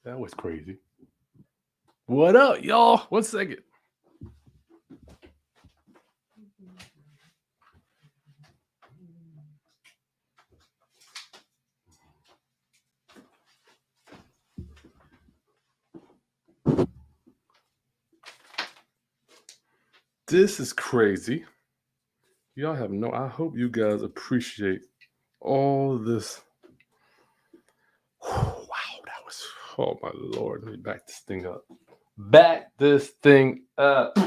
That was crazy. What up, y'all? 1 second. This is crazy. Y'all have no, I hope you guys appreciate all this. Wow, that was, oh my Lord. Let me back this thing up. Back this thing up.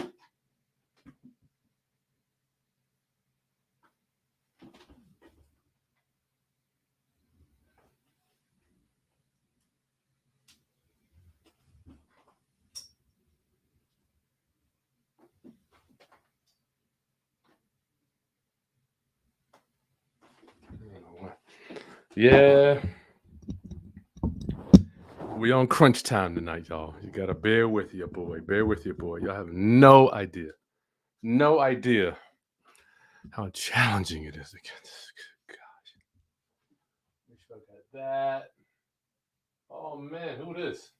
Yeah. We on crunch time tonight, y'all. You gotta bear with your boy. Bear with your boy. Y'all have no idea how challenging it is to get this. Gosh. Make sure I got that. Oh man, who this?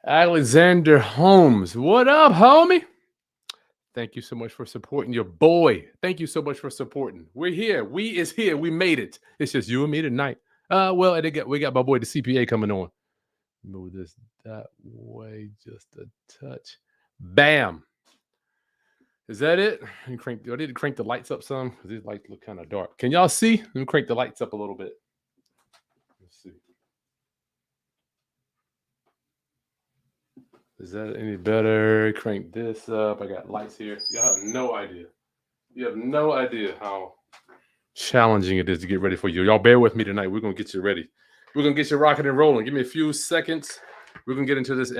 Alexander Holmes. What up, homie? Thank you so much for supporting your boy. Thank you so much for supporting. We're here. We is here. We made it. It's just you and me tonight. Well, we got my boy the CPA coming on. Move this that way just a touch. Bam. Is that it? I need to crank the lights up some because these lights look kind of dark. Can y'all see? Let me crank the lights up a little bit. Let's see. Is that any better? Crank this up. I got lights here. Y'all have no idea. You have no idea how challenging it is to get ready for you. Y'all bear with me tonight. We're going to get you ready. We're going to get you rocking and rolling. Give me a few seconds. We're going to get into this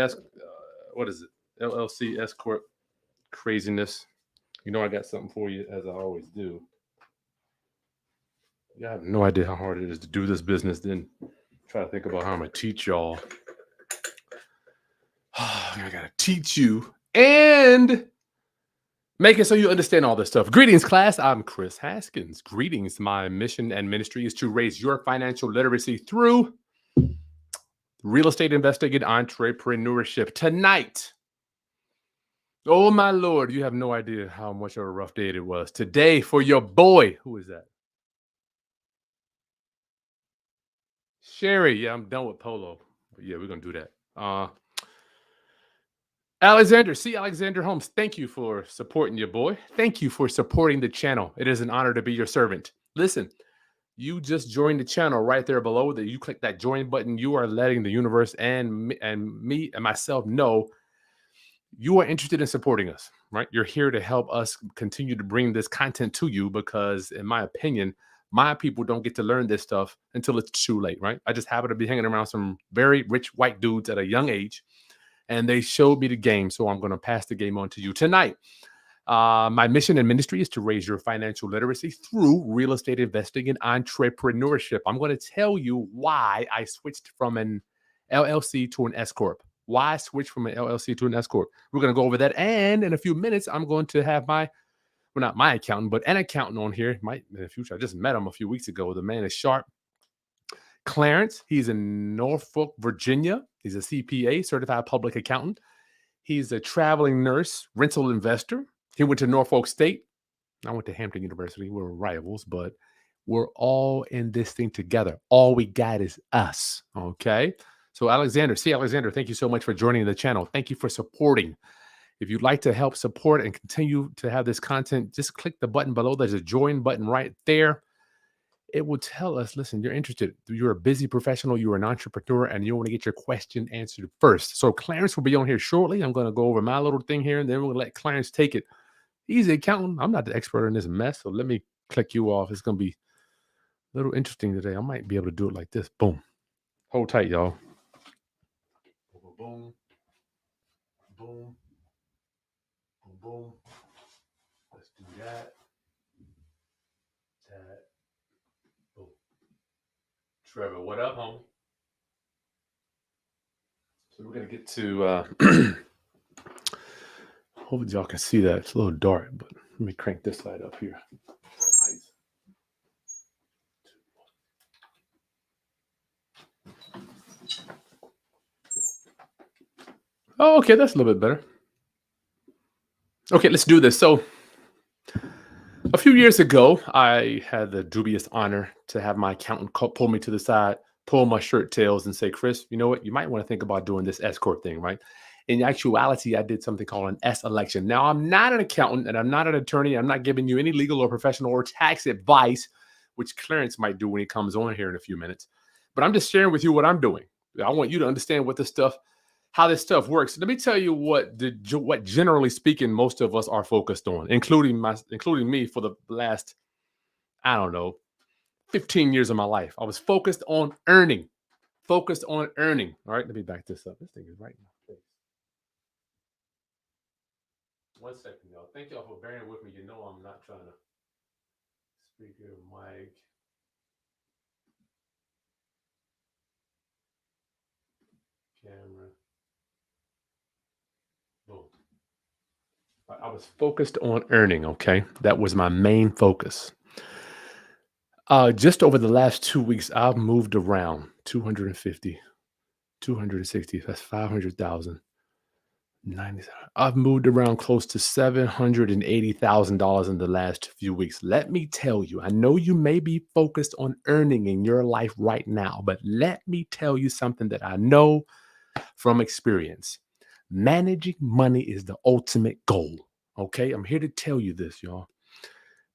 what is it? LLC Escort craziness. You know I got something for you, as I always do. You have no idea how hard it is to do this business. Then try to think about how I'm going to teach y'all. I got to teach you and make it so you understand all this stuff. Greetings, class. I'm Kris Haskins. Greetings. My mission and ministry is to raise your financial literacy through real estate investing and entrepreneurship. Tonight, oh my Lord, you have no idea how much of a rough day it was. Today, for your boy, who is that? Sherry. Yeah, I'm done with Polo. But yeah, we're going to do that. Alexander Holmes, thank you for supporting your boy. Thank you for supporting the channel. It is an honor to be your servant. Listen, you just joined the channel right there below. That you click that join button. You are letting the universe and me and myself know you are interested in supporting us, right? You're here to help us continue to bring this content to you because, in my opinion, my people don't get to learn this stuff until it's too late, right? I just happen to be hanging around some very rich white dudes at a young age, and they showed me the game, so I'm going to pass the game on to you tonight. My mission and ministry is to raise your financial literacy through real estate investing and entrepreneurship. I'm going to tell you why I switched from an LLC to an Escort. Why switch from an LLC to an Escort? We're going to go over that. And in a few minutes, I'm going to have not my accountant, but an accountant on here. Might in the future. I just met him a few weeks ago. The man is sharp. Clarence, he's in Norfolk, Virginia. He's a CPA, certified public accountant. He's a traveling nurse, rental investor. He went to Norfolk State. I went to Hampton University. We're rivals, but we're all in this thing together. All we got is us, okay? So Alexander, thank you so much for joining the channel. Thank you for supporting. If you'd like to help support and continue to have this content, just click the button below. There's a join button right there. It will tell us, listen, you're interested. You're a busy professional. You're an entrepreneur, and you want to get your question answered first. So Clarence will be on here shortly. I'm going to go over my little thing here, and then we're going to let Clarence take it. He's the accountant. I'm not the expert in this mess, so let me click you off. It's going to be a little interesting today. I might be able to do it like this. Boom. Hold tight, y'all. Boom, boom, boom, boom, boom. Let's do that. That. Boom. Trevor, what up, homie? So we're going to get to, hopefully y'all can see that. It's a little dark, but let me crank this light up here. Oh, okay, that's a little bit better. Okay, let's do this. So, a few years ago, I had the dubious honor to have my accountant pull me to the side, pull my shirt tails, and say, "Chris, you know what? You might want to think about doing this Escort thing, right?" In actuality, I did something called an S election. Now, I'm not an accountant and I'm not an attorney. I'm not giving you any legal or professional or tax advice, which Clarence might do when he comes on here in a few minutes. But I'm just sharing with you what I'm doing. I want you to understand what this stuff how this stuff works. Let me tell you what generally speaking most of us are focused on, including me for the last, I don't know, 15 years of my life. I was focused on earning, focused on earning. All right, let me back this up. This thing is right now. 1 second, y'all. Thank y'all for bearing with me. You know I'm not trying to speak your mic, camera. Boom. I was focused on earning, okay? That was my main focus. Just over the last 2 weeks, I've moved around 250, 260. That's 500,000. 90. I've moved around close to $780,000 in the last few weeks. Let me tell you, I know you may be focused on earning in your life right now, but let me tell you something that I know from experience. Managing money is the ultimate goal. Okay, I'm here to tell you this, y'all.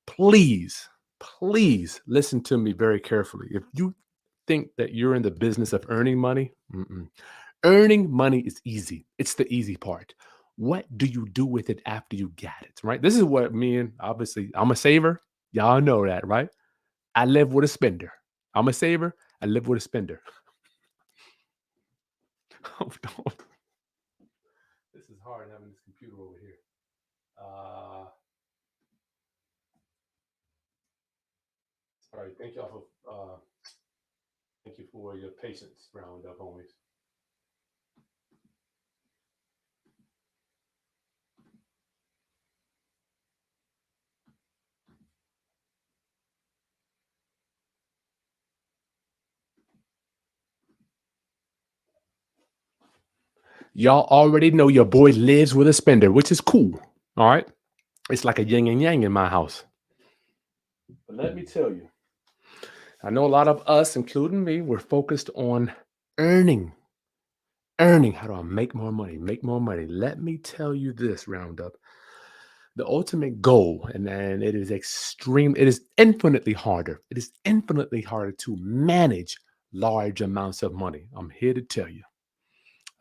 Please, please listen to me very carefully. If you think that you're in the business of earning money, earning money is easy. It's the easy part. What do you do with it after you got it, right? This is what me and obviously I'm a saver. Y'all know that, right? I live with a spender. I'm a saver. I live with a spender. Hold on. This is hard having this computer over here. Sorry. Thank you for your patience, round up homies. Y'all already know your boy lives with a spender, which is cool. All right. It's like a yin and yang in my house. But let me tell you, I know a lot of us, including me, we're focused on earning. Earning. How do I make more money? Make more money. Let me tell you this, Roundup. The ultimate goal, and it is extreme, it is infinitely harder. It is infinitely harder to manage large amounts of money. I'm here to tell you.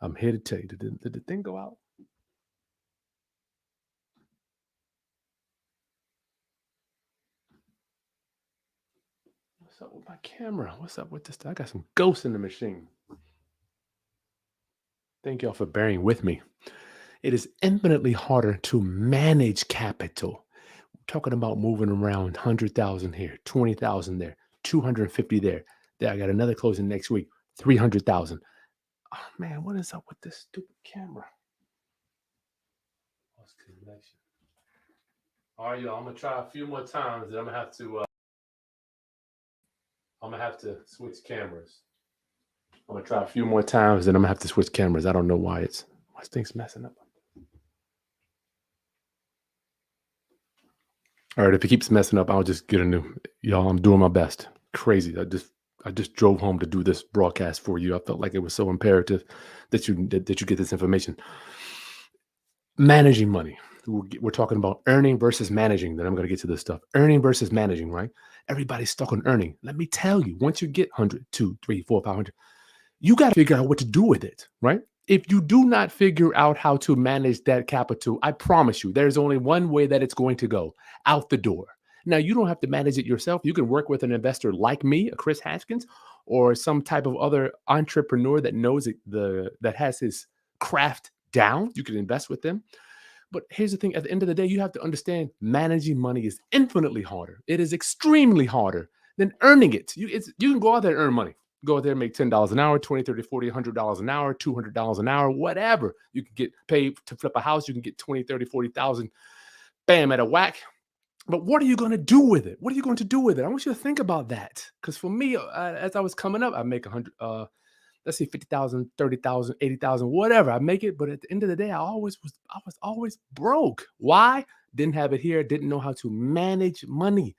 I'm here to tell you. Did the thing go out? What's up with my camera? What's up with this? I got some ghosts in the machine. Thank y'all for bearing with me. It is infinitely harder to manage capital. We're talking about moving around 100,000 here, 20,000 there, 250 there. Then I got another closing next week, 300,000. Oh man, what is up with this stupid camera? Lost connection. All right, y'all. I'm gonna try a few more times, and I'm gonna have to switch cameras. I'm gonna try a few more times, then I'm gonna have to switch cameras. I don't know why thing's messing up. All right, if it keeps messing up, I'll just get a new. Y'all, I'm doing my best. Crazy. I just drove home to do this broadcast for you. I felt like it was so imperative that you get this information. Managing money. We're talking about earning versus managing. Then I'm going to get to this stuff. Earning versus managing, right? Everybody's stuck on earning. Let me tell you, once you get 100, 2, 3, 4, 500, you got to figure out what to do with it, right? If you do not figure out how to manage that capital, I promise you, there's only one way that it's going to go out the door. Now, you don't have to manage it yourself. You can work with an investor like me, a Chris Haskins, or some type of other entrepreneur that knows it, that has his craft down. You can invest with them. But here's the thing, at the end of the day, you have to understand managing money is infinitely harder. It is extremely harder than earning it. You can go out there and earn money. Go out there and make $10 an hour, 20, 30, 40, $100 an hour, $200 an hour, whatever. You can get paid to flip a house. You can get 20, 30, 40,000, bam, at a whack. But what are you going to do with it? What are you going to do with it? I want you to think about that. Because for me, as I was coming up, I make let's say 50,000, 30,000, 80,000, whatever. I make it, but at the end of the day, I was always broke. Why? Didn't have it here, didn't know how to manage money.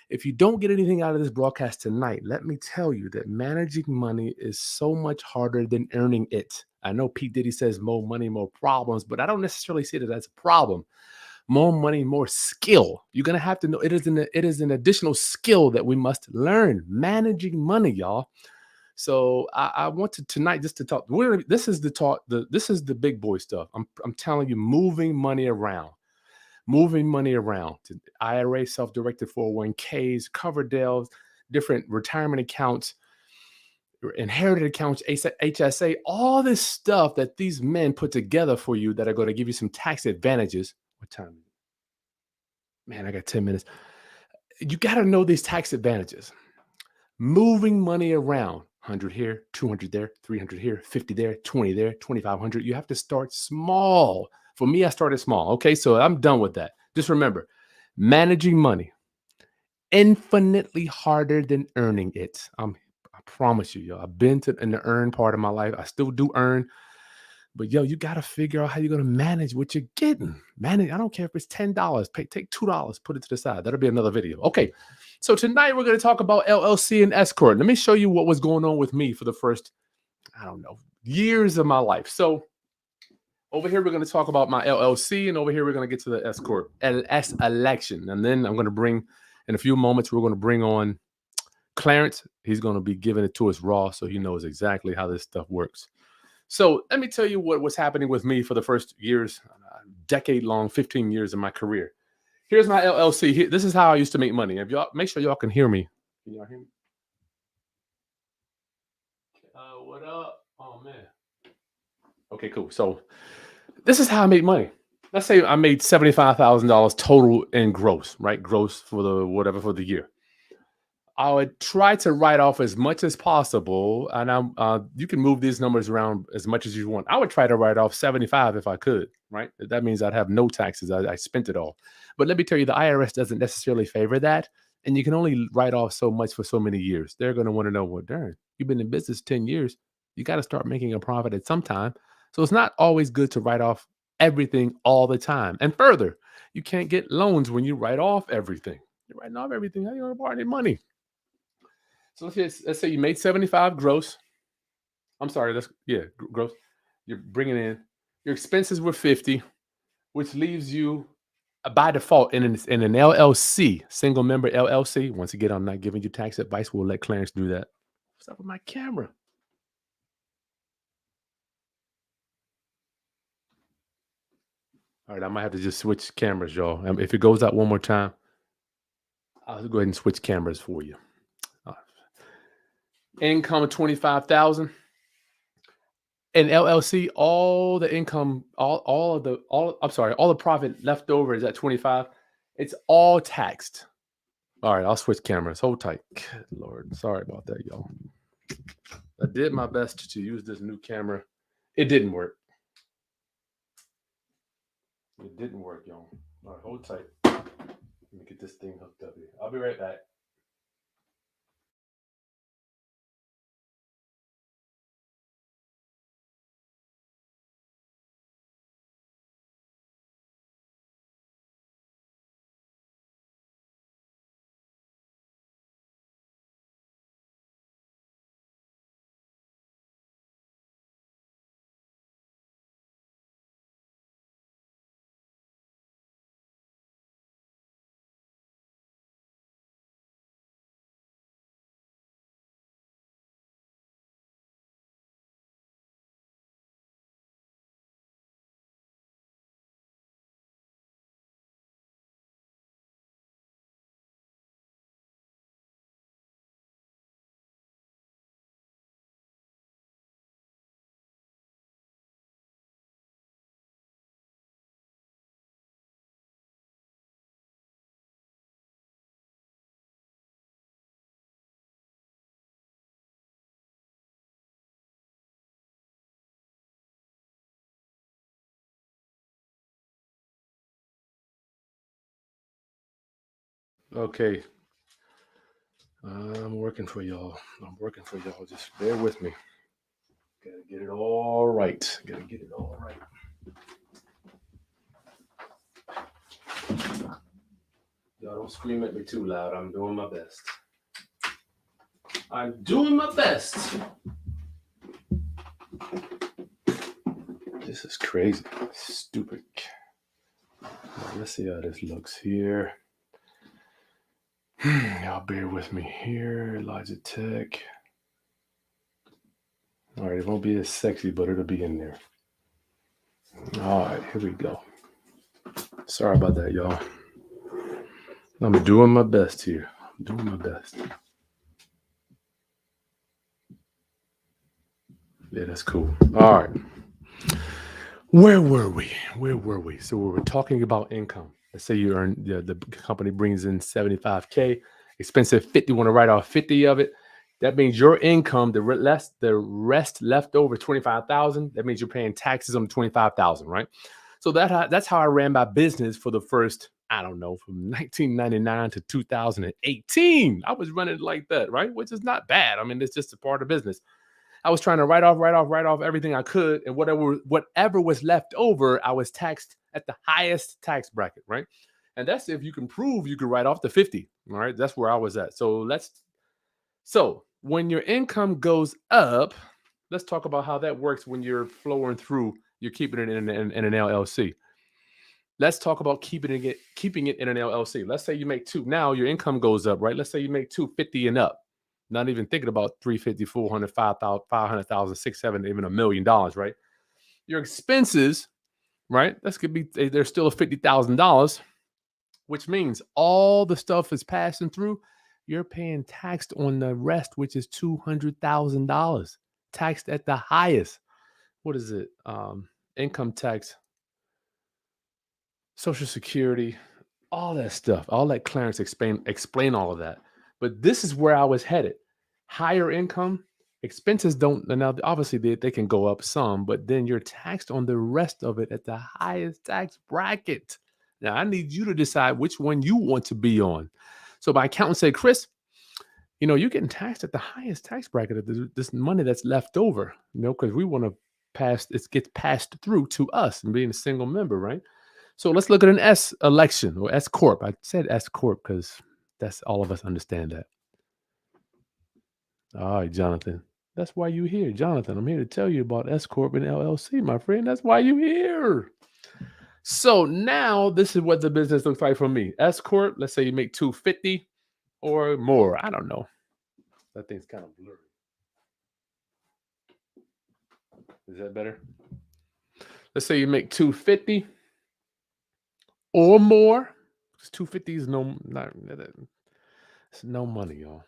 If you don't get anything out of this broadcast tonight, let me tell you that managing money is so much harder than earning it. I know Pete Diddy says more money, more problems, but I don't necessarily see that as a problem. More money, more skill. You're gonna have to know it is an additional skill that we must learn. Managing money, y'all. So I want to tonight just to talk. This is the talk. This is the big boy stuff. I'm telling you, moving money around to IRA, self-directed 401ks, Coverdale's, different retirement accounts, inherited accounts, HSA, all this stuff that these men put together for you that are going to give you some tax advantages. What time? Man, I got 10 minutes. You got to know these tax advantages. Moving money around, 100 here, 200 there, 300 here, 50 there, 20 there, 2,500. You have to start small. For me, I started small. Okay, so I'm done with that. Just remember, managing money, infinitely harder than earning it. I promise you, yo. I've been in the earn part of my life. I still do earn, but yo, you got to figure out how you're going to manage what you're getting. Manage. I don't care if it's $10. Take $2, put it to the side. That'll be another video. Okay. So tonight we're going to talk about LLC and Escort. Let me show you what was going on with me for the first, I don't know, years of my life. So over here, we're going to talk about my LLC, and over here, we're going to get to the Escort LS election. And then I'm going to bring, in a few moments, we're going to bring on Clarence. He's going to be giving it to us raw, so he knows exactly how this stuff works. So let me tell you what was happening with me for the first years, decade-long, 15 years of my career. Here's my LLC. This is how I used to make money. If y'all make sure y'all can hear me. Can y'all hear me? What up? Oh man. Okay, cool. So this is how I made money. Let's say I made $75,000 total in gross, right? Gross for the whatever for the year. I would try to write off as much as possible, and you can move these numbers around as much as you want. I would try to write off 75 if I could, right? That means I'd have no taxes. I spent it all. But let me tell you, the IRS doesn't necessarily favor that, and you can only write off so much for so many years. They're going to want to know, well, darn, you've been in business 10 years. You got to start making a profit at some time. So it's not always good to write off everything all the time. And further, you can't get loans when you write off everything. You're writing off everything. How are you going to borrow any money? So let's say you made 75 gross. I'm sorry, gross. You're bringing in your expenses were 50, which leaves you by default in an LLC, single member LLC. Once again, I'm not giving you tax advice. We'll let Clarence do that. What's up with my camera? All right, I might have to just switch cameras, y'all. If it goes out one more time, I'll go ahead and switch cameras for you. Income of 25,000. In LLC, all the income, all the profit left over is at 25. It's all taxed. All right, I'll switch cameras. Hold tight. Good Lord, sorry about that, y'all. I did my best to use this new camera. It didn't work. It didn't work, y'all. All right, hold tight. Let me get this thing hooked up here. I'll be right back. Okay. I'm working for y'all. Just bear with me. Gotta get it all right. Gotta get it all right. Y'all don't scream at me too loud. I'm doing my best. I'm doing my best. This is crazy. Stupid. Let's see how this looks here. Y'all bear with me here. Logitech. All right, it won't be as sexy, but it'll be in there. All right, here we go. Sorry about that, y'all. I'm doing my best here. I'm doing my best. Yeah, that's cool. All right. Where were we? So we were talking about income. Let's say you earn, the company brings in $75K, expensive 50, want to write off 50 of it. That means your income, the rest left over 25,000. That means you're paying taxes on 25,000, right? So that's how I ran my business for the first, I don't know, from 1999 to 2018. I was running like that, right? Which is not bad. I mean, it's just a part of business. I was trying to write off everything I could, and whatever was left over, I was taxed at the highest tax bracket, right? And that's if you can prove you could write off the 50, all right? That's where I was at. So when your income goes up, let's talk about how that works when you're flowing through, you're keeping it in an LLC. Let's talk about keeping it in an LLC. Let's say you make two. Now your income goes up, right? Let's say you make 250 and up. Not even thinking about 350, 400, 500,000, 500,000, 6, 7, even $1 million, right? Your expenses, right? That's could be, there's still a $50,000, which means all the stuff is passing through. You're paying taxed on the rest, which is $200,000, taxed at the highest. What is it? Income tax, Social Security, all that stuff. I'll let Clarence explain all of that. But this is where I was headed. Higher income, expenses don't, now obviously they can go up some, but then you're taxed on the rest of it at the highest tax bracket. Now I need you to decide which one you want to be on. So my accountant said, Kris, you're getting taxed at the highest tax bracket of this money that's left over, because we want to it gets passed through to us and being a single member, right? So let's look at an S election or S Corp. I said S Corp because that's all of us understand that. All right, Jonathan. That's why you're here. Jonathan, I'm here to tell you about S Corp and LLC, my friend. That's why you're here. So now this is what the business looks like for me. S Corp, let's say you make 250 or more. I don't know. That thing's kind of blurry. Is that better? Let's say you make 250 or more. 250 is it's no money, y'all.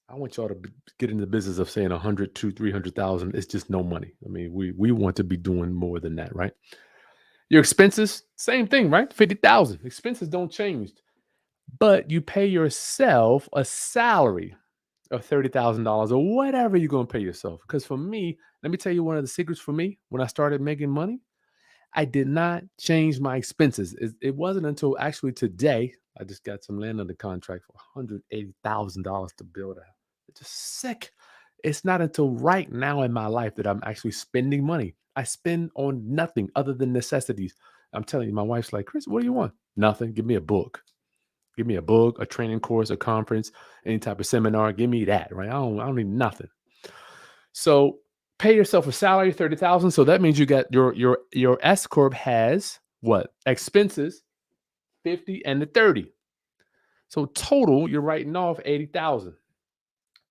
I want y'all to get in the business of saying 100 to 300,000. It's just no money. I mean, we want to be doing more than that, right? Your expenses, same thing, right? 50,000. Expenses don't change, but you pay yourself a salary of $30,000 or whatever you're going to pay yourself. Because for me, let me tell you one of the secrets for me when I started making money. I did not change my expenses. It wasn't until actually today, I just got some land under contract for $180,000 to build a. It's just sick. It's not until right now in my life that I'm actually spending money. I spend on nothing other than necessities. I'm telling you, my wife's like, Kris, what do you want? Nothing. Give me a book. Give me a book, a training course, a conference, any type of seminar. Give me that, right? I don't need nothing. So pay yourself a salary, $30,000. So that means you got your S Corp has what? Expenses, 50 and the 30. So total, you're writing off 80,000.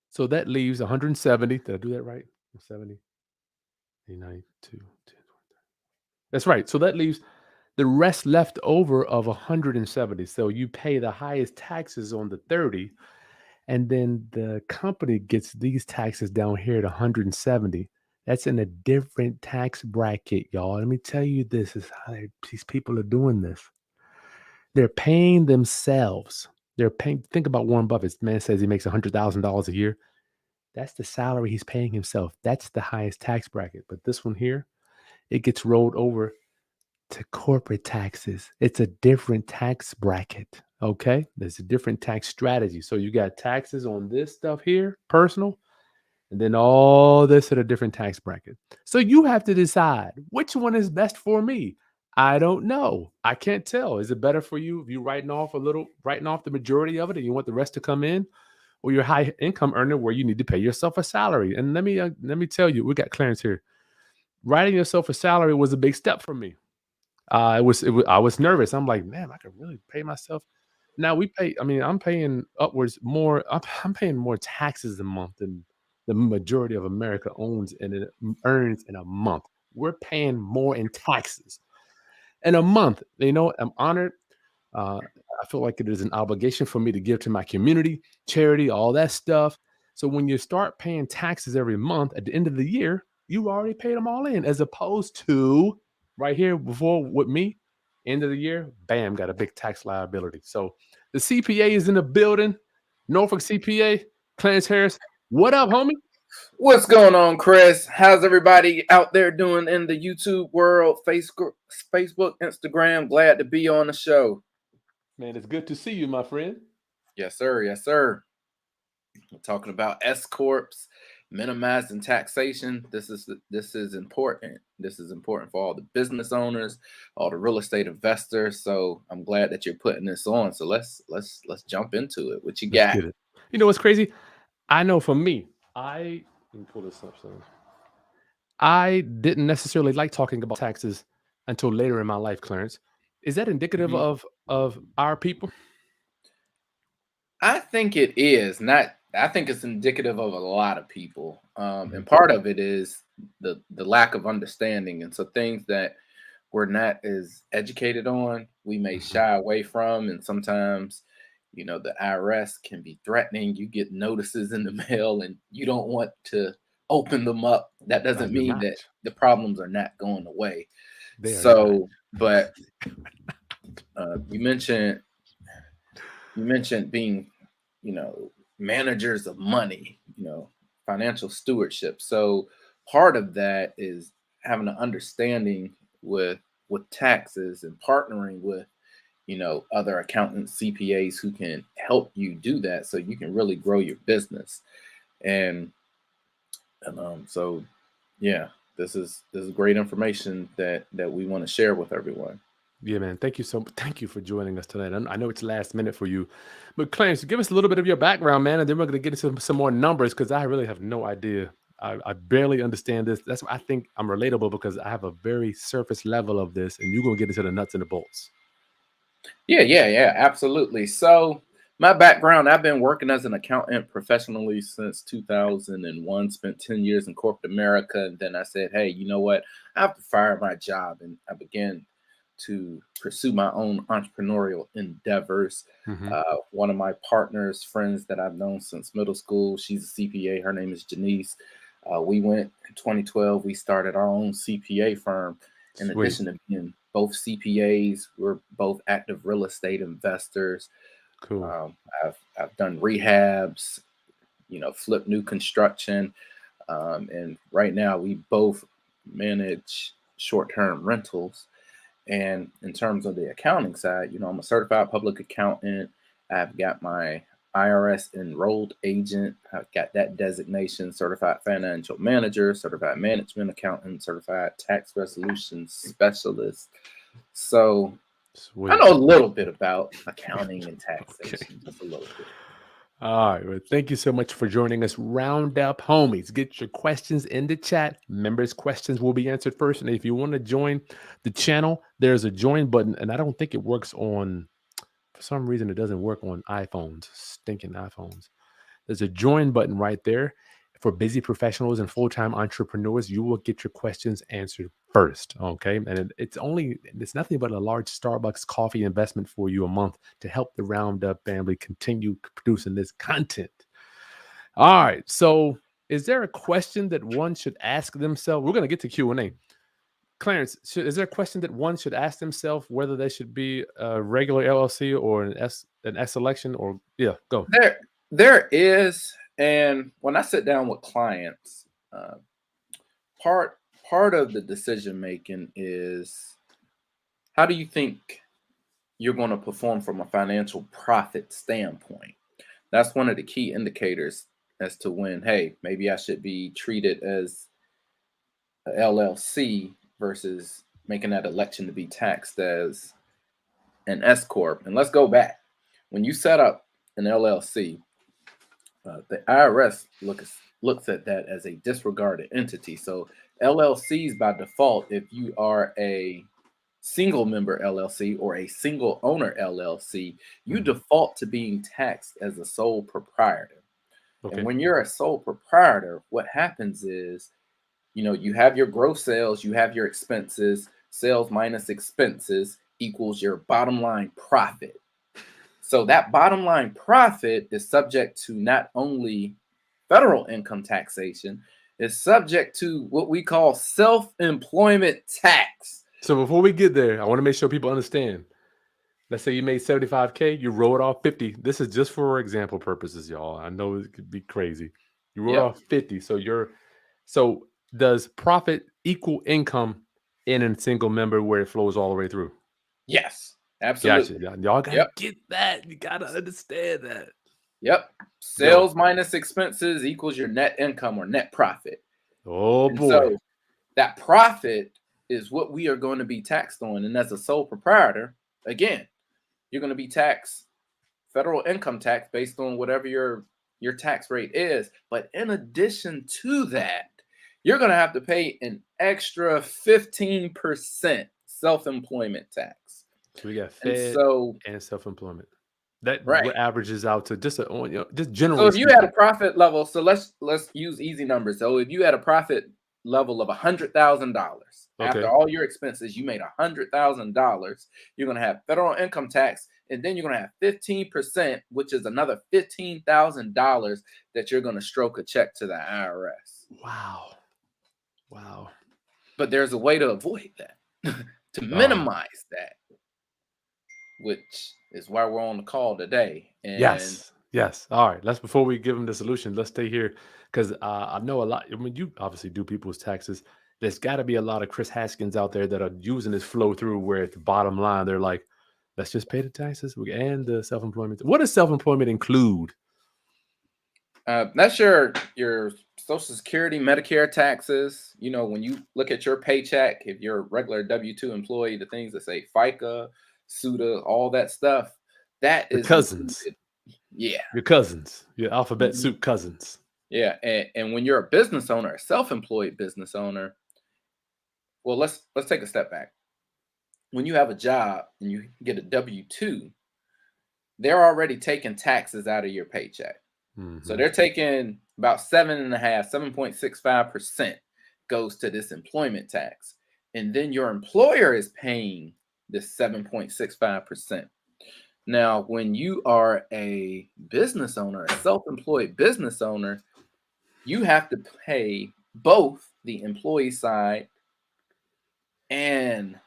So that leaves 170. Did I do that right? 70, 92, 10, 20. That's right. So that leaves the rest left over of 170. So you pay the highest taxes on the 30. And then the company gets these taxes down here at 170. That's in a different tax bracket, y'all. Let me tell you, this is how these people are doing this. They're paying themselves. Think about Warren Buffett. This man says he makes $100,000 a year. That's the salary he's paying himself. That's the highest tax bracket. But this one here, it gets rolled over to corporate taxes. It's a different tax bracket. Okay. There's a different tax strategy. So you got taxes on this stuff here, personal, and then all this at a different tax bracket. So you have to decide which one is best for me. I don't know. I can't tell. Is it better for you if you writing off the majority of it and you want the rest to come in, or you're high income earner where you need to pay yourself a salary? And let me tell you, we got Clarence here. Writing yourself a salary was a big step for me. It was I was nervous. I'm like, man, I could really pay myself. Now we pay. I mean, I'm paying upwards more. I'm paying more taxes a month than the majority of America owns and earns in a month. We're paying more in taxes in a month. I'm honored. Uh, I feel like it is an obligation for me to give to my community, charity, all that stuff. So when you start paying taxes every month, at the end of the year, you already paid them all in, as opposed to right here before with me, end of the year, bam, got a big tax liability. So the CPA is in the building. Norfolk CPA, Clarence Harris. What up, homie? What's going on, Chris? How's everybody out there doing in the YouTube world, Facebook, Instagram? Glad to be on the show. Man, it's good to see you, my friend. Yes, sir. Yes, sir. We're talking about Escorts, minimizing taxation. This is important. This is important for all the business owners, all the real estate investors. So I'm glad that you're putting this on. So let's jump into it. What you Let's got? get it. You know what's crazy? I know for me, let me pull this up. So I didn't necessarily like talking about taxes until later in my life, Clarence. Is that indicative Mhm. of our people? I think it is not. I think it's indicative of a lot of people, Mhm. and part of it is the lack of understanding, and so things that we're not as educated on, we may Mhm. shy away from, and sometimes, the IRS can be threatening. You get notices in the mail, and you don't want to open them up. That I doesn't do mean not. that the problems are not going away. They are not. So, but you mentioned being, managers of money, financial stewardship. So part of that is having an understanding with taxes and partnering with, other accountants, CPAs who can help you do that so you can really grow your business. And so yeah, this is great information that we want to share with everyone. Yeah, man. Thank you for joining us tonight. I know it's last minute for you, but Clarence, give us a little bit of your background, man, and then we're going to get into some more numbers because I really have no idea. I barely understand this. That's why I think I'm relatable because I have a very surface level of this, and you're going to get into the nuts and the bolts. Yeah, absolutely. So, my background, I've been working as an accountant professionally since 2001, spent 10 years in corporate America. And then I said, hey, you know what? I have to fire my job. And I began to pursue my own entrepreneurial endeavors. Hmm. One of my partners, friends that I've known since middle school, she's a CPA. Her name is Janice. We went in 2012, we started our own CPA firm. In Sweet. addition to being both CPAs, we're both active real estate investors. Cool. Um, I've done rehabs, flip new construction, and right now we both manage short-term rentals. And in terms of the accounting side, I'm a certified public accountant. I've got my IRS enrolled agent. I've got that designation, certified financial manager, certified management accountant, certified tax resolution specialist. So I Sweet. know a little bit about accounting and Okay. taxation, just a little bit. All right. Well, thank you so much for joining us. Round up, homies. Get your questions in the chat. Members' questions will be answered first. And if you want to join the channel, there's a join button. And I don't think it works on, for some reason, it doesn't work on iPhones, stinking iPhones. There's a join button right there. For busy professionals and full-time entrepreneurs, you will get your questions answered first. Okay. And it's nothing but a large Starbucks coffee investment for you a month to help the Roundup family continue producing this content. All right. So is there a question that one should ask themselves? We're going to get to Q&A. Clarence, is there a question that one should ask themselves whether they should be a regular LLC or an S election? Or yeah, go. There is, and when I sit down with clients, uh, part part of the decision making is how do you think you're going to perform from a financial profit standpoint. That's one of the key indicators as to when, hey, maybe I should be treated as a LLC versus making that election to be taxed as an Escort. And let's go back. When you set up an LLC, the IRS looks at that as a disregarded entity. So LLCs by default, if you are a single member LLC or a single owner LLC, you default to being taxed as a sole proprietor. Okay. And when you're a sole proprietor, what happens is, you have your gross sales, you have your expenses, sales minus expenses equals your bottom line profit. So that bottom line profit is subject to not only federal income taxation, it's subject to what we call self-employment tax. So before we get there, I want to make sure people understand. Let's say you made 75K, you wrote off 50. This is just for example purposes, y'all. I know it could be crazy. You wrote off 50. So does profit equal income in a single member where it flows all the way through? Yes, absolutely. Gotcha. Y'all gotta get that. You gotta understand that. Yep. Sales minus expenses equals your net income or net profit. Oh boy. So that profit is what we are going to be taxed on. And as a sole proprietor, again, you're going to be taxed federal income tax based on whatever your tax rate is. But in addition to that, you're going to have to pay an extra 15% self-employment tax. So we got Fed and self-employment. That averages out to just generally. So if you had a profit level, so let's use easy numbers. So if you had a profit level of $100,000 after all your expenses, you made $100,000. You're going to have federal income tax, and then you're going to have 15%, which is another $15,000 that you're going to stroke a check to the IRS. Wow. But there's a way to avoid that, to minimize that, which is why we're on the call today. And yes. All right. Before we give them the solution, let's stay here because I know a lot. I mean, you obviously do people's taxes. There's got to be a lot of Kris Haskins out there that are using this flow through where at the bottom line, they're like, let's just pay the taxes and the self-employment. What does self-employment include? That's your Social Security, Medicare taxes. When you look at your paycheck, if you're a regular W-2 employee, the things that say FICA, SUTA, all that stuff, that is cousins. Yeah. Your cousins, your alphabet soup cousins. Yeah. And when you're a business owner, a self-employed business owner, well, let's take a step back. When you have a job and you get a W-2, they're already taking taxes out of your paycheck. So they're taking about 7.65% goes to this employment tax. And then your employer is paying this 7.65%. Now, when you are a business owner, a self-employed business owner, you have to pay both the employee side and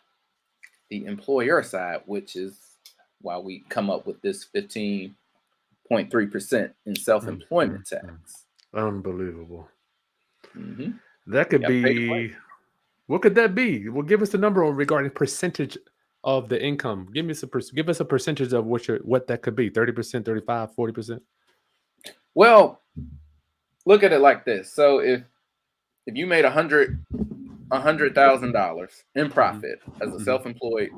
the employer side, which is why we come up with this 15.3% in self-employment tax. Unbelievable. That could be, what could that be? Well, give us the number regarding percentage of the income. Give us a percentage of what that could be. 30%, 35, 40%. Well, look at it like this. So if you made $100,000 in profit as a self-employed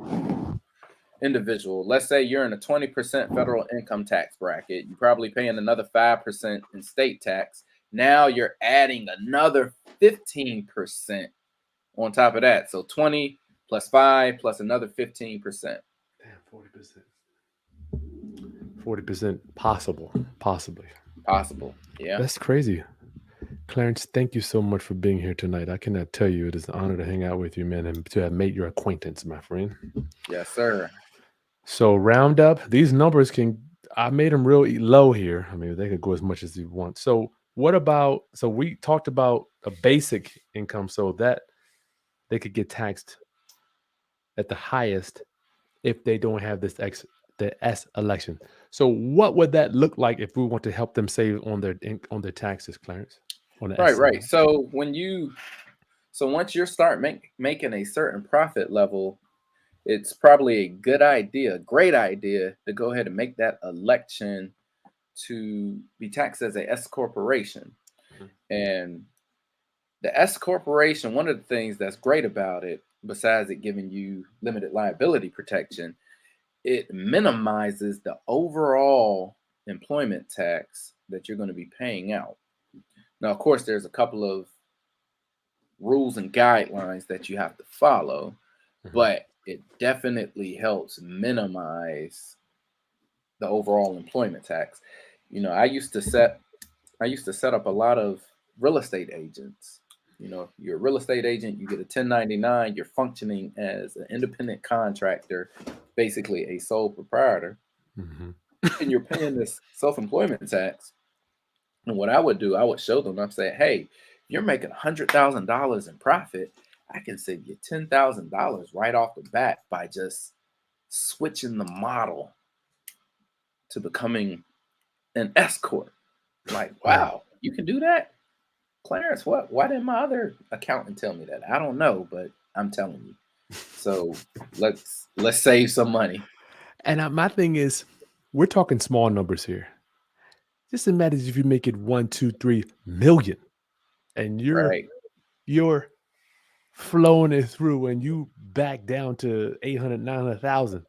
individual, let's say you're in a 20% federal income tax bracket, you're probably paying another 5% in state tax. Now you're adding another 15% on top of that. So 20 plus 5 plus another 15%. Damn, 40%. 40% possibly. Yeah. That's crazy. Clarence, thank you so much for being here tonight. I cannot tell you, it is an honor to hang out with you, man, and to have made your acquaintance, my friend. Yes, sir. So round up, these numbers I made them real low here. I mean, they could go as much as you want. So we talked about a basic income so that they could get taxed at the highest if they don't have the S election. So what would that look like if we want to help them save on their taxes, Clarence? Right. So once you start making a certain profit level, it's probably a great idea to go ahead and make that election to be taxed as a S corporation. Mhm. And the S corporation, one of the things that's great about it, besides it giving you limited liability protection, it minimizes the overall employment tax that you're going to be paying out. Now, of course, there's a couple of rules and guidelines that you have to follow, Mhm. but it definitely helps minimize the overall employment tax. I used to set up a lot of real estate agents. You're a real estate agent, you get a 1099, you're functioning as an independent contractor, basically a sole proprietor, Mhm. and you're paying this self-employment tax. And what I would do, I would show them, I'd say, hey, if you're making $100,000 in profit, I can save you $10,000 right off the bat by just switching the model to becoming an escort. Like, Right. wow, you can do that? Clarence, what? Why didn't my other accountant tell me that? I don't know, but I'm telling you. So let's save some money. And my thing is, we're talking small numbers here. Just imagine if you make it 1, 2, 3 million, and Right. you're flowing it through, and you back down to 800, 900,000.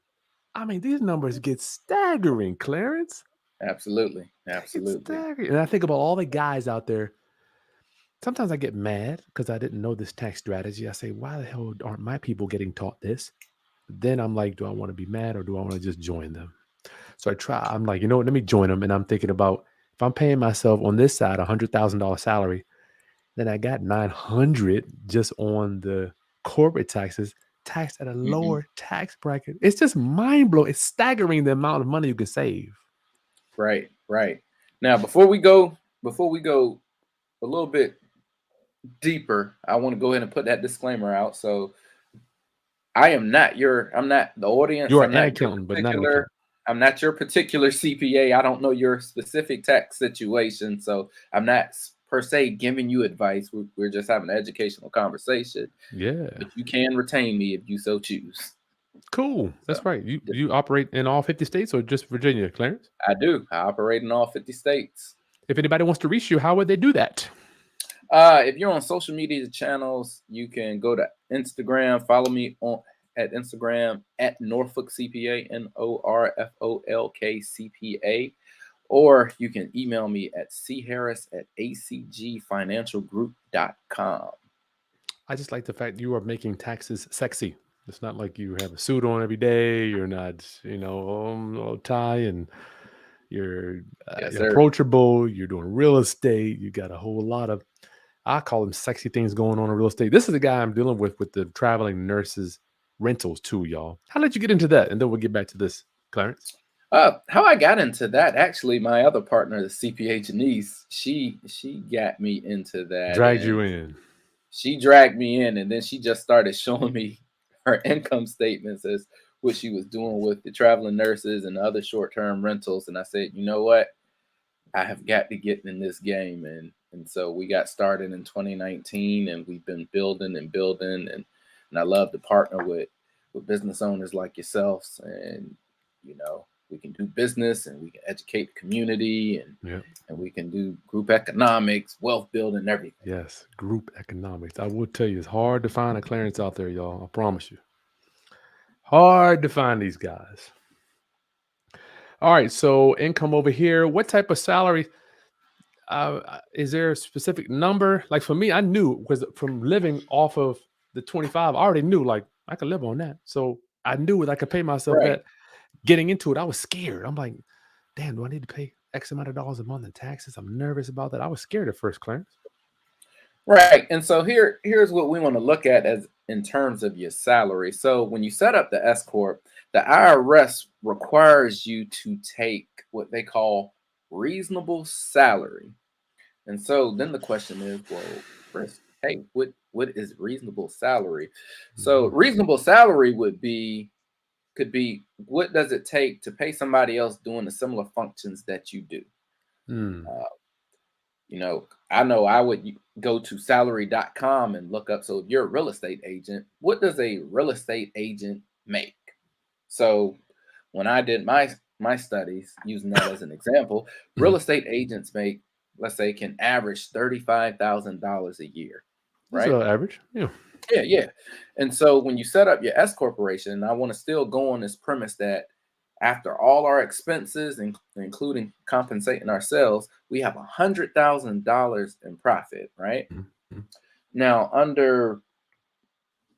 I mean, these numbers get staggering, Clarence. Absolutely. It's Absolutely. staggering. And I think about all the guys out there. Sometimes I get mad because I didn't know this tax strategy. I say, why the hell aren't my people getting taught this? Then I'm like, do I want to be mad or do I want to just join them? So I'm like, you know what? Let me join them. And I'm thinking about if I'm paying myself on this side $100,000 salary, then I got 900 just on the corporate taxes, taxed at a Mhm. lower tax bracket. It's just mind blowing. It's staggering the amount of money you can save. Right. Right. Now, before we go a little bit deeper, I want to go ahead and put that disclaimer out. So I'm not the audience. You're I'm an not your accountant, but not an particular, accountant. I'm not your particular CPA. I don't know your specific tax situation. So I'm not per se giving you advice. We're just having an educational conversation, Yeah. but you can retain me if you so choose. Cool. So That's right. You th- you operate in all 50 states or just Virginia, Clarence? I do. I operate in all 50 states. If anybody wants to reach you, how would they do that? If you're on social media channels, you can go to Instagram. Follow me on at Instagram at Norfolk CPA, NORFOLK CPA, or you can email me at charris@acgfinancialgroup.com. I just like the fact you are making taxes sexy. It's not like you have a suit on every day. You're not, all tie, and you're, Yes, you're sir. approachable. You're doing real estate. You got a whole lot of, I call them sexy things going on in real estate. This is the guy I'm dealing with the traveling nurses rentals too, y'all. How did you get into that? And then we'll get back to this, Clarence. How I got into that? Actually, my other partner, the CPA Janice, she got me into that, Dragged you and in. she dragged me in, and then she just started showing me her income statements as what she was doing with the traveling nurses and other short-term rentals. And I said, you know what? I have got to get in this game. And so we got started in 2019, and we've been building and building, and I love to partner with business owners like yourselves. And we can do business, and we can educate the community, Yeah. and we can do group economics, wealth building, everything. Yes, group economics. I will tell you, it's hard to find a Clarence out there, y'all. I promise you. Hard to find these guys. All right, so income over here. What type of salary? Is there a specific number? Like for me, I knew because from living off of the 25, I already knew like I could live on that. So I knew that I could pay myself Right. that. Getting into it, I was scared. I'm like, damn, do I need to pay X amount of dollars a month in taxes? I'm nervous about that. I was scared at first, Clarence. Right. And so here's what we want to look at as in terms of your salary. So when you set up the S corp, the IRS requires you to take what they call reasonable salary. And so then the question is, well, Chris, hey, what is reasonable salary? So Mhm. reasonable salary could be, what does it take to pay somebody else doing the similar functions that you do? Mm. Uh, I know I would go to salary.com and look up. So if you're a real estate agent, what does a real estate agent make? So when I did my my studies, using that as an example, real estate agents make, let's say, can average $35,000 a year, That's right? average. Yeah. Yeah, yeah. And so when you set up your S corporation, and I want to still go on this premise that after all our expenses, including compensating ourselves, we have $100,000 in profit, right? Mhm. Now, under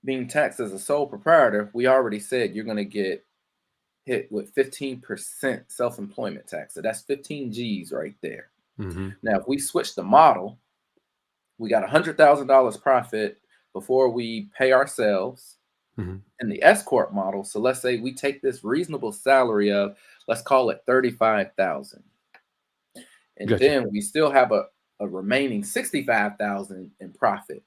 being taxed as a sole proprietor, we already said you're going to get hit with 15% self-employment tax. So that's 15 G's right there. Mhm. Now, if we switch the model, we got $100,000 profit before we pay ourselves Mhm. in the Escort model. So let's say we take this reasonable salary of, let's call it 35,000, and Gotcha. then we still have a remaining 65,000 in profit.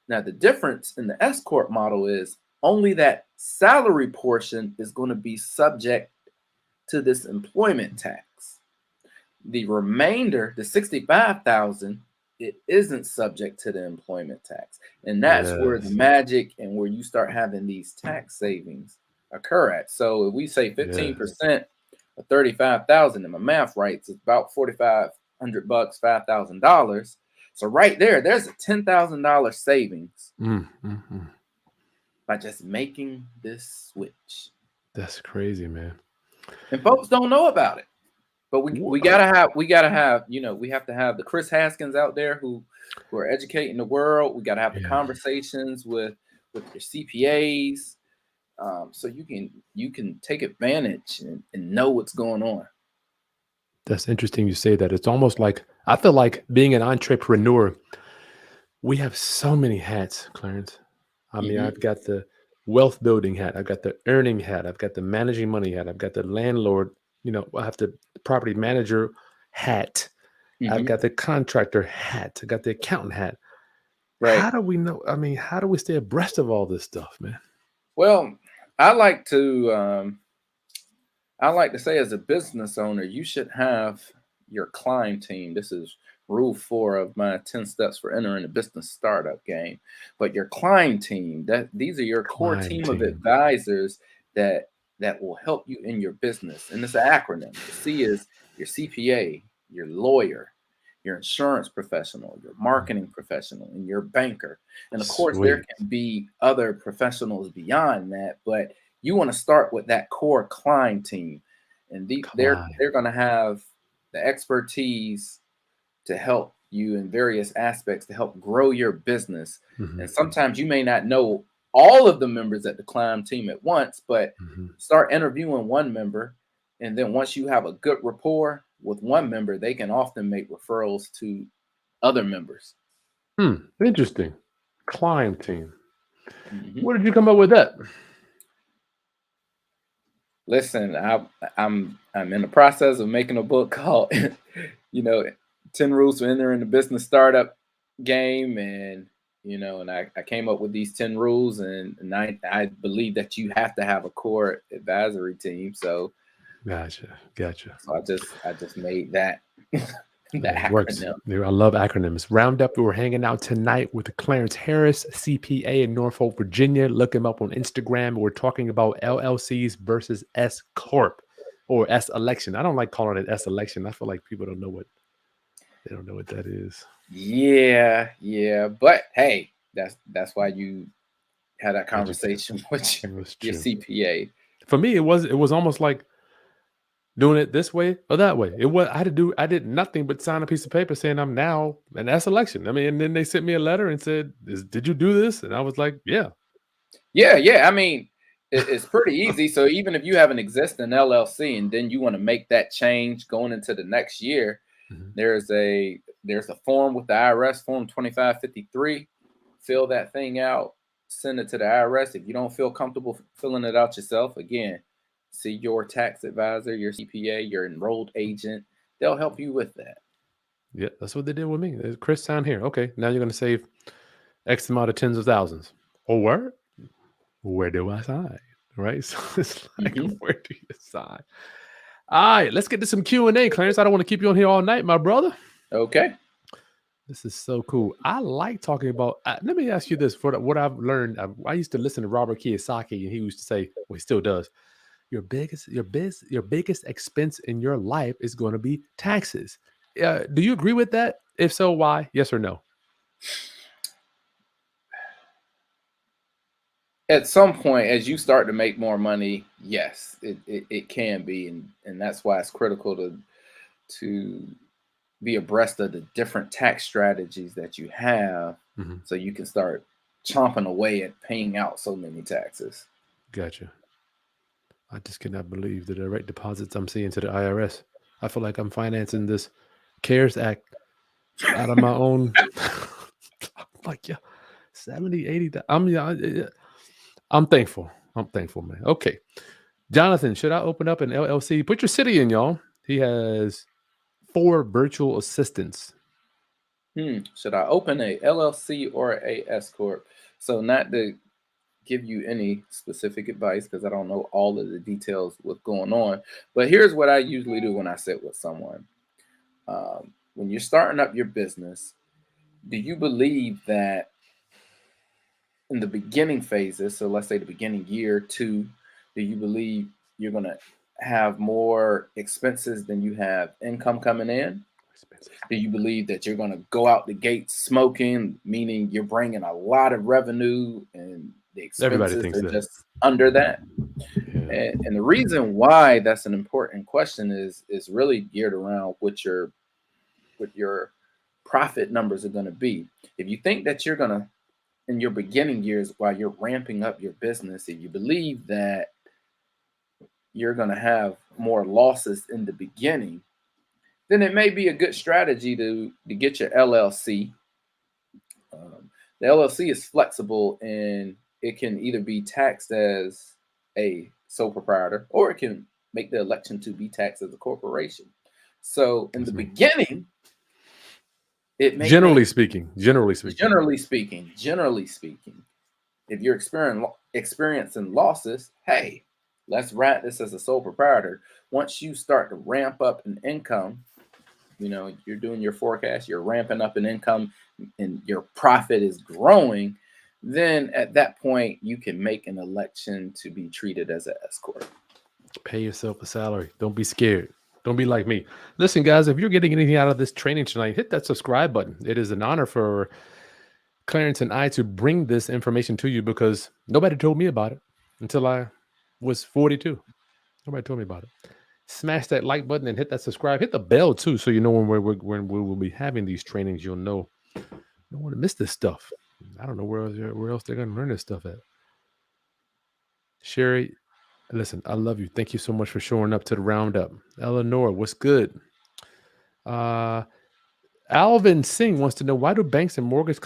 Now, the difference in the Escort model is only that salary portion is going to be subject to this employment tax. The remainder, the 65,000, it isn't subject to the employment tax. And that's where the Yes. magic and where you start having these tax savings occur at. So if we say Yes. 15% of 35,000, and my math right, it's about $4,500, $5,000. So right there's a $10,000 savings Mm-hmm. by just making this switch. That's crazy, man. And folks don't know about it. But we gotta have we have to have the Chris Haskins out there who are educating the world. We gotta have the Yeah. conversations with your CPAs, so you can take advantage and know what's going on. That's interesting you say that. It's almost like I feel like being an entrepreneur, we have so many hats, Clarence. I mean, Hmm. I've got the wealth building hat, I've got the earning hat, I've got the managing money hat, I've got the landlord, I have the property manager hat, I've Hmm. got the contractor hat, I got the accountant hat. Right. How do we know? I mean, how do we stay abreast of all this stuff, man? Well, I like to I like to say, as a business owner, you should have your climb team. This is rule 4 of my 10 steps for entering the business startup game. But your climb team, that these are your core Climb team of team. advisors that will help you in your business. And it's an acronym. The C is your CPA, your lawyer, your insurance professional, your Mm, marketing professional, and your banker. And of course, there sweet. can be other professionals beyond that, but you want to start with that core climb team, and Climb. they're going to have the expertise to help you in various aspects to help grow your business. Mhm, And sometimes you may not know all of the members at the climb team at once, but mhm. start interviewing one member, and then once you have a good rapport with one member, they can often make referrals to other members. Interesting. Climb team. Mhm. Where did you come up with that? Listen, I'm in the process of making a book called, you know, 10 Rules for Entering the Business Startup Game. And, and I came up with these 10 rules, and I believe that you have to have a core advisory team. So, Gotcha. I just made that the It works. acronym. I love acronyms. Round up, we're hanging out tonight with Clarence Harris, CPA in Norfolk, Virginia. Look him up on Instagram. We're talking about LLCs versus S Corp or S election. I don't like calling it S election. I feel like people don't know what that is. Yeah, yeah. But hey, that's why you had that Educate. conversation with That's your true. CPA. For me, it was almost like doing it this way or that way. I did nothing but sign a piece of paper saying I'm now an S election. I mean, and then they sent me a letter and said, Did you do this? And I was like, Yeah. Yeah, yeah. I mean, it's pretty easy. So even if you have an existing LLC and then you want to make that change going into the next year, Mhm. there's a form with the IRS, form 2553. Fill that thing out, send it to the IRS. If you don't feel comfortable filling it out yourself, again, see your tax advisor, your CPA, your enrolled agent. They'll help you with that. Yeah, that's what they did with me. Chris down here. Okay, now you're gonna save X amount of tens of thousands. Oh, where do I sign? Right? So it's like, Hmm. where do you sign? All right, let's get to some Q&A, Clarence. I don't want to keep you on here all night, my brother. Okay. This is so cool. I like talking about. Let me ask you this: what I've learned, I used to listen to Robert Kiyosaki, and he used to say, well, he still does. your biggest expense in your life is going to be taxes. Do you agree with that? If so, why? Yes or no? At some point, as you start to make more money, yes, it can be, and that's why it's critical to be abreast of the different tax strategies that you have, Hmm. so you can start chomping away at paying out so many taxes. Gotcha. I just cannot believe the direct deposits I'm seeing to the IRS. I feel like I'm financing this CARES Act out of my own. Like, yeah, 70, 80. I'm thankful. I'm thankful, man. Okay. Jonathan, should I open up an LLC? Put your city in, y'all. He has 4 virtual assistants. Should I open a LLC or a Escort? So not to give you any specific advice because I don't know all of the details what's going on, but here's what I usually do when I sit with someone. When you're starting up your business, do you believe that in the beginning phases, so let's say the beginning year 2, do you believe you're going to have more expenses than you have income coming in? Expenses. Do you believe that you're going to go out the gate smoking, meaning you're bringing a lot of revenue and the Everybody expenses thinks are that. just under that? Yeah. And the reason why that's an important question is really geared around what your profit numbers are going to be. If you think that you're going to, in your beginning years while you're ramping up your business, if you believe that you're going to have more losses in the beginning, then it may be a good strategy to get your LLC. The LLC is flexible and it can either be taxed as a sole proprietor or it can make the election to be taxed as a corporation. So in the That's me. beginning, it may Generally make, speaking. generally speaking, if you're experiencing losses, hey, let's write this as a sole proprietor. Once you start to ramp up in income, you're doing your forecast, you're ramping up in income, and your profit is growing, then at that point you can make an election to be treated as an escort. Pay yourself a salary. Don't be scared. Don't be like me. Listen, guys, if you're getting anything out of this training tonight, hit that subscribe button. It is an honor for Clarence and I to bring this information to you because nobody told me about it until I was 42. Nobody told me about it. Smash that like button and hit that subscribe. Hit the bell too, so you know when we will be having these trainings. You'll know. You don't want to miss this stuff. I don't know where else they're gonna learn this stuff at. Sherry, listen, I love you. Thank you so much for showing up to the roundup. Eleanor, what's good? Uh, Alvin Singh wants to know, why do banks and mortgage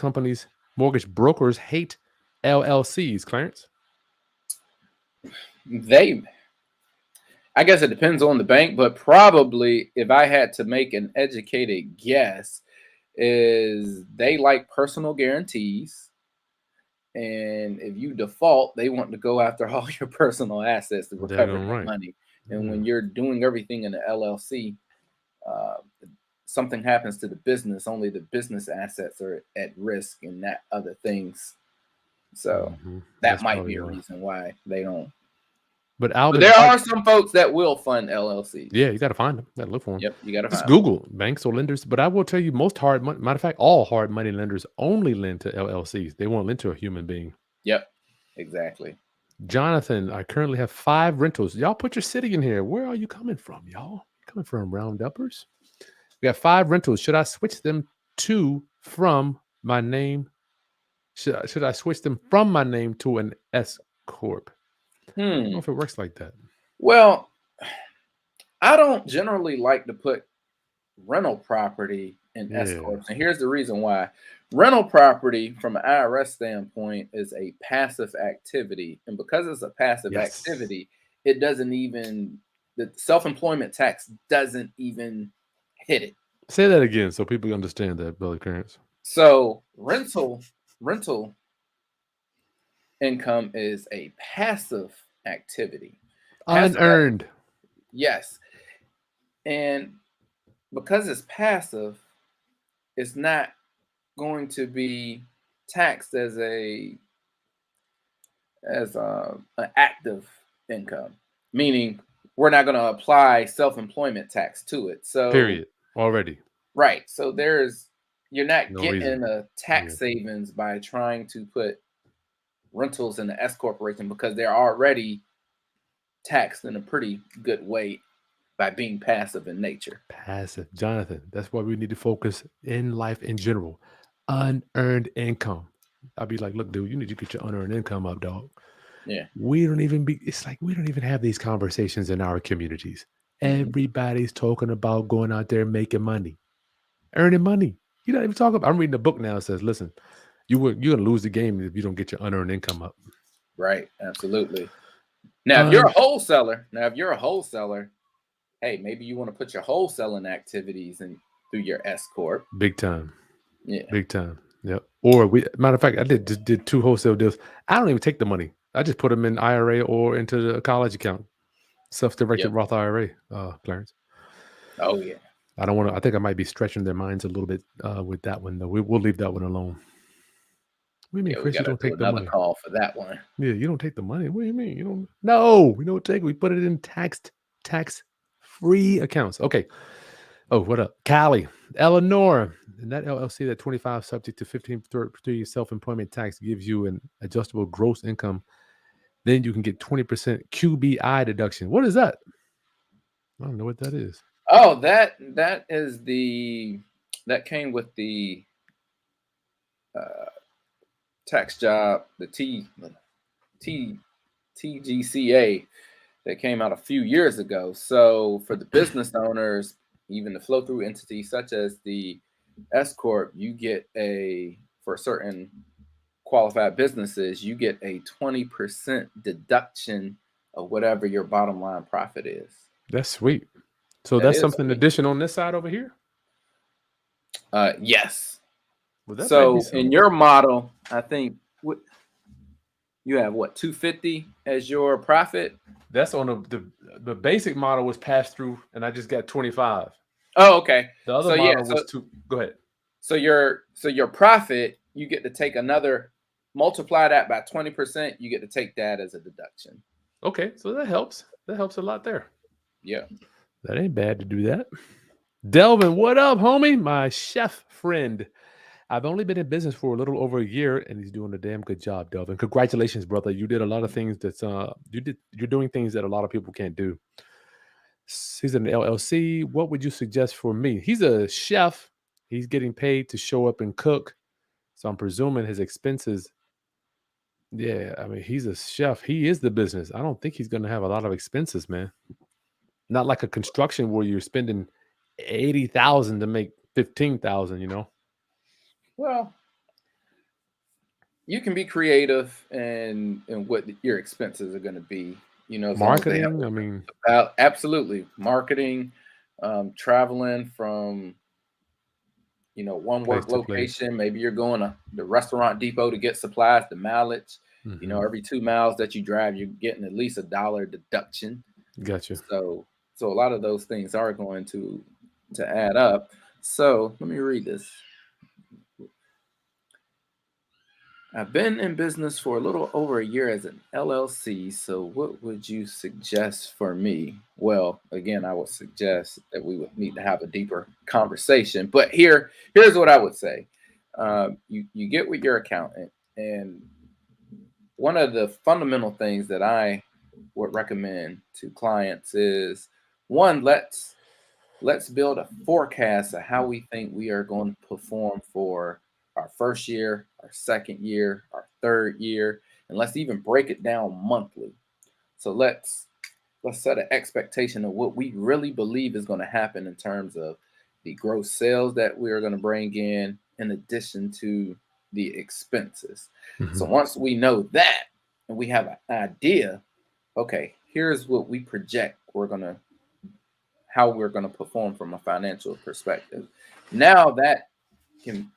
brokers hate LLCs, Clarence? I guess it depends on the bank, but probably if I had to make an educated guess, is they like personal guarantees. And if you default, they want to go after all your personal assets to recover Daggone that right. money. And Yeah. when you're doing everything in the LLC, uh, something happens to the business, only the business assets are at risk and not other things. So that That's might probably be a why. reason why they don't. But But Alvin, there are some folks that will fund LLCs. yeah, you got to find them. Got to look for them. Yep, you got to Just find them. Google banks or lenders. But I will tell you, matter of fact, all hard money lenders only lend to LLCs. They won't lend to a human being. Yep, exactly. Jonathan, I currently have 5 rentals. Y'all put your city in here. Where are you coming from, y'all? Coming from Rounduppers? We got 5 rentals. Should I switch them from my name? Should I switch them from my name to an S corp? I don't know Hmm. if it works like that. Well, I don't generally like to put rental property in S Yeah. corps, and here's the reason why. Rental property, from an IRS standpoint, is a passive activity, and because it's a passive Yes. activity, it doesn't even the self-employment tax doesn't even hit it. Say that again so people understand that, Billy Clarence. So rental income is a passive activity. Passive, Unearned. yes, and because it's passive, it's not going to be taxed as an active income, meaning we're not going to apply self-employment tax to it. So, Period. Already. right. So you're not No getting reason. a Yeah. tax savings by trying to put rentals in the S corporation because they're already taxed in a pretty good way by being passive in nature. Passive. Jonathan, that's why we need to focus in life in general. Unearned income. I'll be like, look, dude, you need to get your unearned income up, dog. Yeah. It's like we don't even have these conversations in our communities. Mhm. Everybody's talking about going out there making money, earning money. You don't even talk about. I'm reading a book now that says, listen, you're gonna lose the game if you don't get your unearned income up. Right. Absolutely. Now, if you're Un a wholesaler, hey, maybe you want to put your wholesaling activities in through your S corp. Big time. Yeah. Big time. Yep. Or matter of fact, I just did 2 wholesale deals. I don't even take the money. I just put them in IRA or into the college account. Self-directed Yep. Roth IRA, Clarence. Oh yeah. I think I might be stretching their minds a little bit with that one though. We'll leave that one alone. What do you mean, Yeah. We Chris? You got to don't do take the another money? call for that one. Yeah, you don't take the money. What do you mean? You don't? No, we don't take. We put it in tax-free accounts. Okay. Oh, what up, Callie, Eleanor, and that LLC, that 25 subject to 15 self-employment tax gives you an adjustable gross income. Then you can get 20% QBI deduction. What is that? I don't know what that is. Oh, that came with the uh, tax job, the T TGCA that came out a few years ago. So for the business owners, even the flow through entities such as the S corp, you get for certain qualified businesses, you get a 20% deduction of whatever your bottom line profit is. That's sweet. So That that's is something sweet. addition on this side over here. Yes. Well, that might be So in some. your model, I think you have 250 as your profit. That's on the basic model was passed through, and I just got 25. Oh, okay. The other So yeah, model was two. Go ahead. so your profit, you get to take multiply that by 20%, you get to take that as a deduction. Okay, so that helps. That helps a lot there. Yeah. That ain't bad to do that. Delvin, what up, homie? My chef friend. I've only been in business for a little over a year, and he's doing a damn good job, Delvin. Congratulations, brother. You did a lot of things you're doing things that a lot of people can't do. He's an LLC. What would you suggest for me? He's a chef. He's getting paid to show up and cook. So I'm presuming his expenses. Yeah, I mean, he's a chef. He is the business. I don't think he's going to have a lot of expenses, man. Not like a construction where you're spending 80,000 to make 15,000, you know? Well, you can be creative and what your expenses are going to be, as long as they have Marketing, I mean, absolutely marketing, traveling from one place work to place. location. Maybe you're going to the restaurant depot to get supplies, the mileage. Mhm. Every 2 miles that you drive, you're getting at least $1 deduction. Gotcha. So a lot of those things are going to add up. So let me read this. I've been in business for a little over a year as an LLC. So what would you suggest for me? Well, again, I would suggest that we would need to have a deeper conversation. But here's what I would say. You get with your accountant, and one of the fundamental things that I would recommend to clients is, one, let's build a forecast of how we think we are going to perform for our first year, our second year, our third year, and let's even break it down monthly. So let's set an expectation of what we really believe is going to happen in terms of the gross sales that we are going to bring in addition to the expenses. So Mhm. once we know that and we have an idea, okay, here's what we project how we're going to perform from a financial perspective. Now that can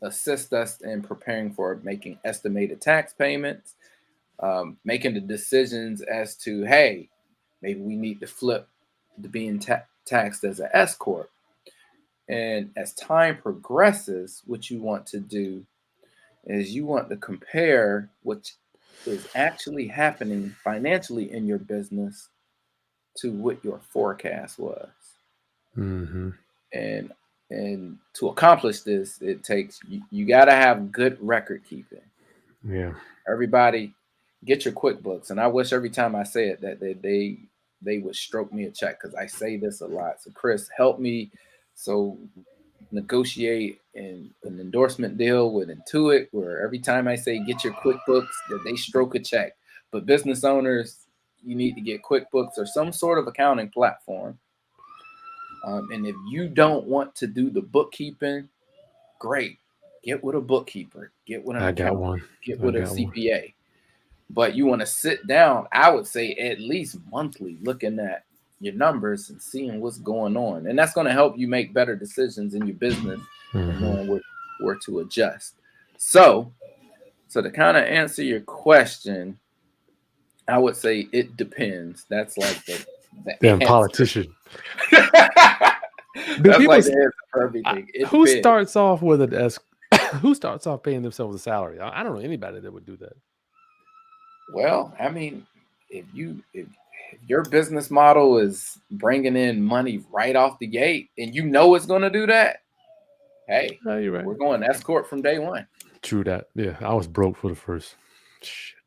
assist us in preparing for making estimated tax payments, making the decisions as to, hey, maybe we need to flip to being taxed as an S corp. And as time progresses, what you want to do is you want to compare is actually happening financially in your business to what your forecast was. Mm-hmm. And to accomplish this, it takes you got to have good record keeping. Yeah. Everybody, get your QuickBooks. And I wish every time I say it that they would stroke me a check, because I say this a lot. So Kris, help me negotiate an endorsement deal with Intuit, where every time I say get your QuickBooks, that they stroke a check. But business owners, you need to get QuickBooks or some sort of accounting platform. And if you don't want to do the bookkeeping, great. Get with a bookkeeper. Get with an accountant. Get with a CPA. But you want to sit down, I would say at least monthly, looking at your numbers and seeing what's going on. And that's going to help you make better decisions in your business and knowing where to adjust. So to kind of answer your question, I would say it depends. That's like the damn answer. Politician. That's like the answer for everything. Who starts off with who starts off paying themselves a salary? I don't know anybody that would do that. Well, I mean, if your business model is bringing in money right off the gate and you know it's going to do that, hey, you're right. We're going Escort from day one. True that. Yeah, I was broke for the first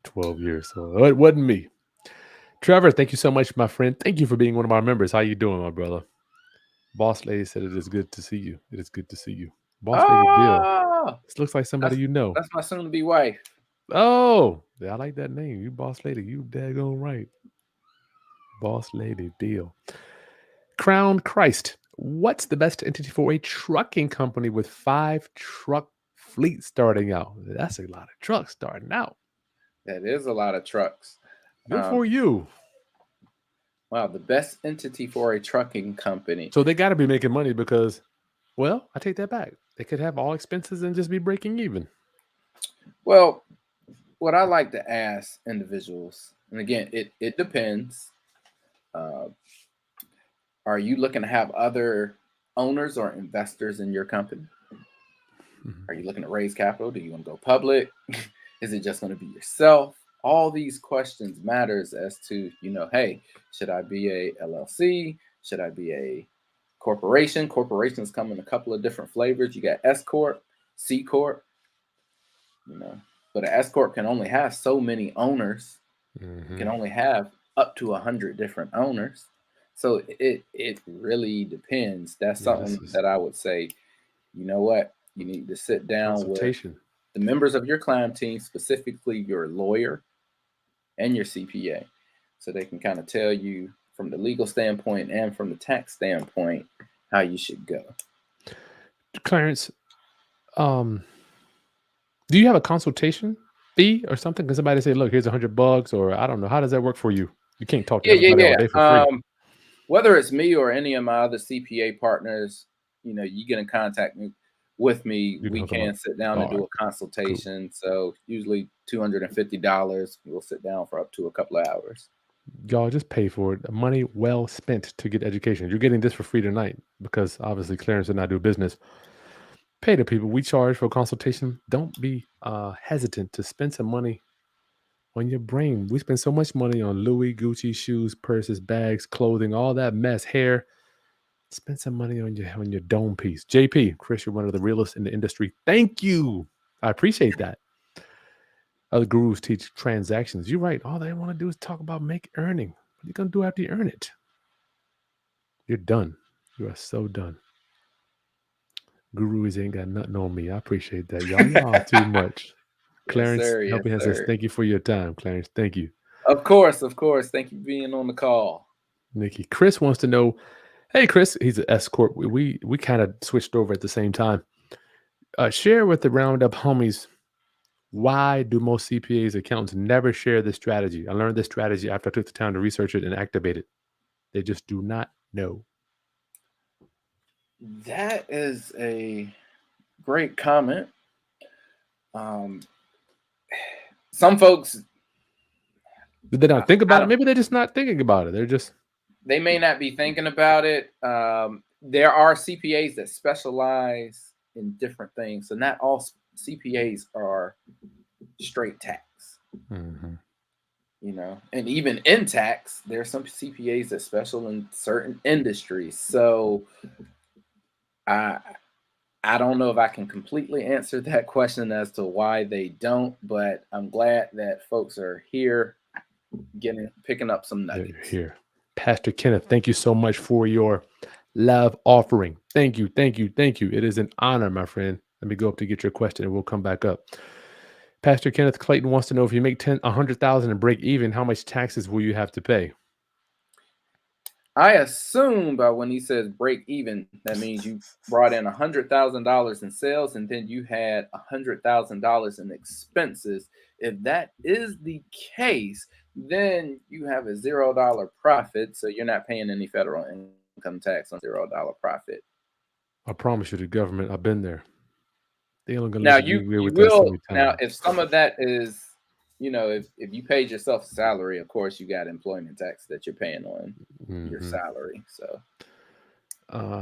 12 years, so it wasn't me. Trevor, thank you so much, my friend. Thank you for being one of our members. How you doing, my brother? Boss Lady said it is good to see you. It is good to see you. Boss Lady Bill. This looks like somebody you know. That's my soon-to-be wife. Oh, yeah, I like that name. You Boss Lady. You daggone right. Boss Lady Deal. Crown Christ. What's the best entity for a trucking company with 5 truck fleet starting out? That's a lot of trucks starting out. That is a lot of trucks. Good for you. Wow, the best entity for a trucking company. So they got to be making money because, well, I take that back. They could have all expenses and just be breaking even. Well, what I like to ask individuals, and again, it depends. Are you looking to have other owners or investors in your company? Mm-hmm. Are you looking to raise capital? Do you want to go public? Is it just going to be yourself? All these questions matters as to, hey, should I be a LLC? Should I be a corporation? Corporations come in a couple of different flavors. You got Escort, C Corp, but an Escort can only have so many owners. Mm-hmm. Can only have up to 100 different owners. So it really depends. That's something that I would say, you know what? You need to sit down with the members of your client team, specifically your lawyer and your CPA, so they can kind of tell you from the legal standpoint and from the tax standpoint how you should go. Clarence, do you have a consultation fee or something? Can somebody say, look, here's $100, or I don't know. How does that work for you? You can't talk to everybody all day for free. Whether it's me or any of my other CPA partners, you get in contact with me, we can sit down and do a consultation. Cool. So usually $250. We'll sit down for up to a couple of hours. Y'all just pay for it. Money well spent to get education. You're getting this for free tonight because obviously Clarence and I do business. Pay the people. We charge for a consultation. Don't be hesitant to spend some money on your brain. We spend so much money on Louis, Gucci, shoes, purses, bags, clothing, all that mess, hair. Spend some money on your dome piece. JP, Kris, you're one of the realest in the industry. Thank you. I appreciate that. Other gurus teach transactions. You're right. All they want to do is talk about earning. What are you going to do after you earn it? You're done. You are so done. Gurus ain't got nothing on me. I appreciate that. Y'all too much. Clarence, helping us says, thank you for your time, Clarence. Thank you. Of course. Thank you for being on the call. Nikki. Kris wants to know, hey, Kris, he's an Escort. We kind of switched over at the same time. Share with the Roundup homies, why do most CPAs, accountants never share this strategy? I learned this strategy after I took the time to research it and activate it. They just do not know. That is a great comment. Some folks, did they not think about it? Maybe they're just not thinking about it. They may not be thinking about it. There are CPAs that specialize in different things. So not all CPAs are straight tax. Hmm. And even in tax, there are some CPAs that special in certain industries. So I I don't know if I can completely answer that question as to why they don't, but I'm glad that folks are here picking up some They're nuggets. here. Pastor Kenneth, thank you so much for your love offering. Thank you, thank you, thank you. It is an honor, my friend. Let me go up to get your question and we'll come back up. Pastor Kenneth Clayton wants to know, if you make 100,000 and break even, how much taxes will you have to pay? I assume by when he says break even, that means you brought in $100,000 in sales and then you had $100,000 in expenses. If that is the case, then you have a $0 profit, so you're not paying any federal income tax on $0 profit. I promise you, the government, I've been there. They only gonna Now let you get away you with that so will many now times. if some of that is, if you paid yourself a salary, of course you got employment tax that you're paying on your Hmm. salary. So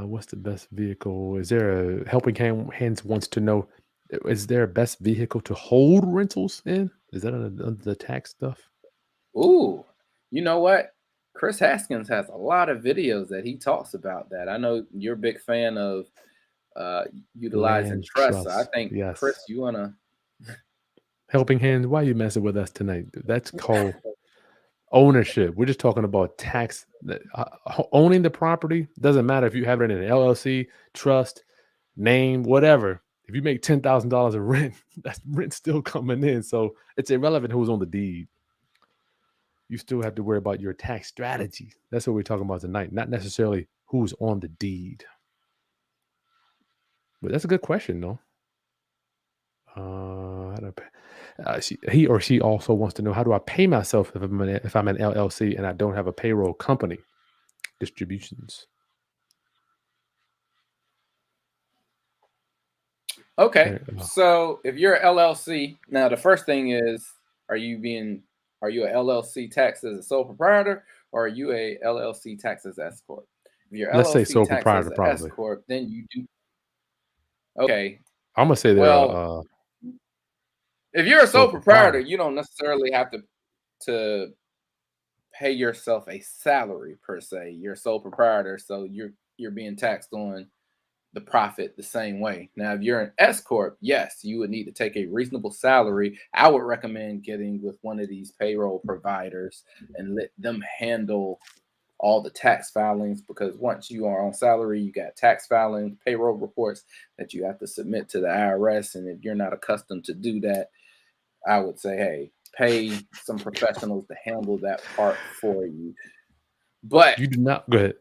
What's the best vehicle? Is there a hands wants to know? Is there a best vehicle to hold rentals in? Is that under the tax stuff? ooh, you know what? Chris Haskins has a lot of videos that he talks about that. I know you're a big fan of uh, utilizing Land trust. So I trust. think, Yes. Chris, you wanna? Helping hands. Why are you messing with us tonight? That's called ownership. We're just talking about tax. Owning the property doesn't matter if you have it in an LLC, trust, name, whatever. If you make $10,000 of rent, that's rent still coming in. So it's irrelevant who's on the deed. You still have to worry about your tax strategy. That's what we're talking about tonight, not necessarily who's on the deed. But that's a good question, though. How do I he or she also wants to know, how do I pay myself if I'm an LLC and I don't have a payroll company? Distributions. Okay, There, so if you're a LLC, now the first thing is, are you a LLC taxed as a sole proprietor, or are you a LLC taxed as S corp? If you're let's say LLC sole taxed as proprietor, a S probably. corp, then you do. Okay, I'm gonna say they're well, if you're a sole sole proprietor, proprietor. you don't necessarily have to pay yourself a salary per se. You're a sole proprietor, so you're being taxed on the profit the same way. Now, if you're an S corp, yes, you would need to take a reasonable salary. I would recommend getting with one of these payroll providers and let them handle all the tax filings, because once you are on salary, you got tax filings, payroll reports that you have to submit to the IRS. And if you're not accustomed to do that, I would say, hey, pay some professionals to handle that part for you. But You do not go ahead.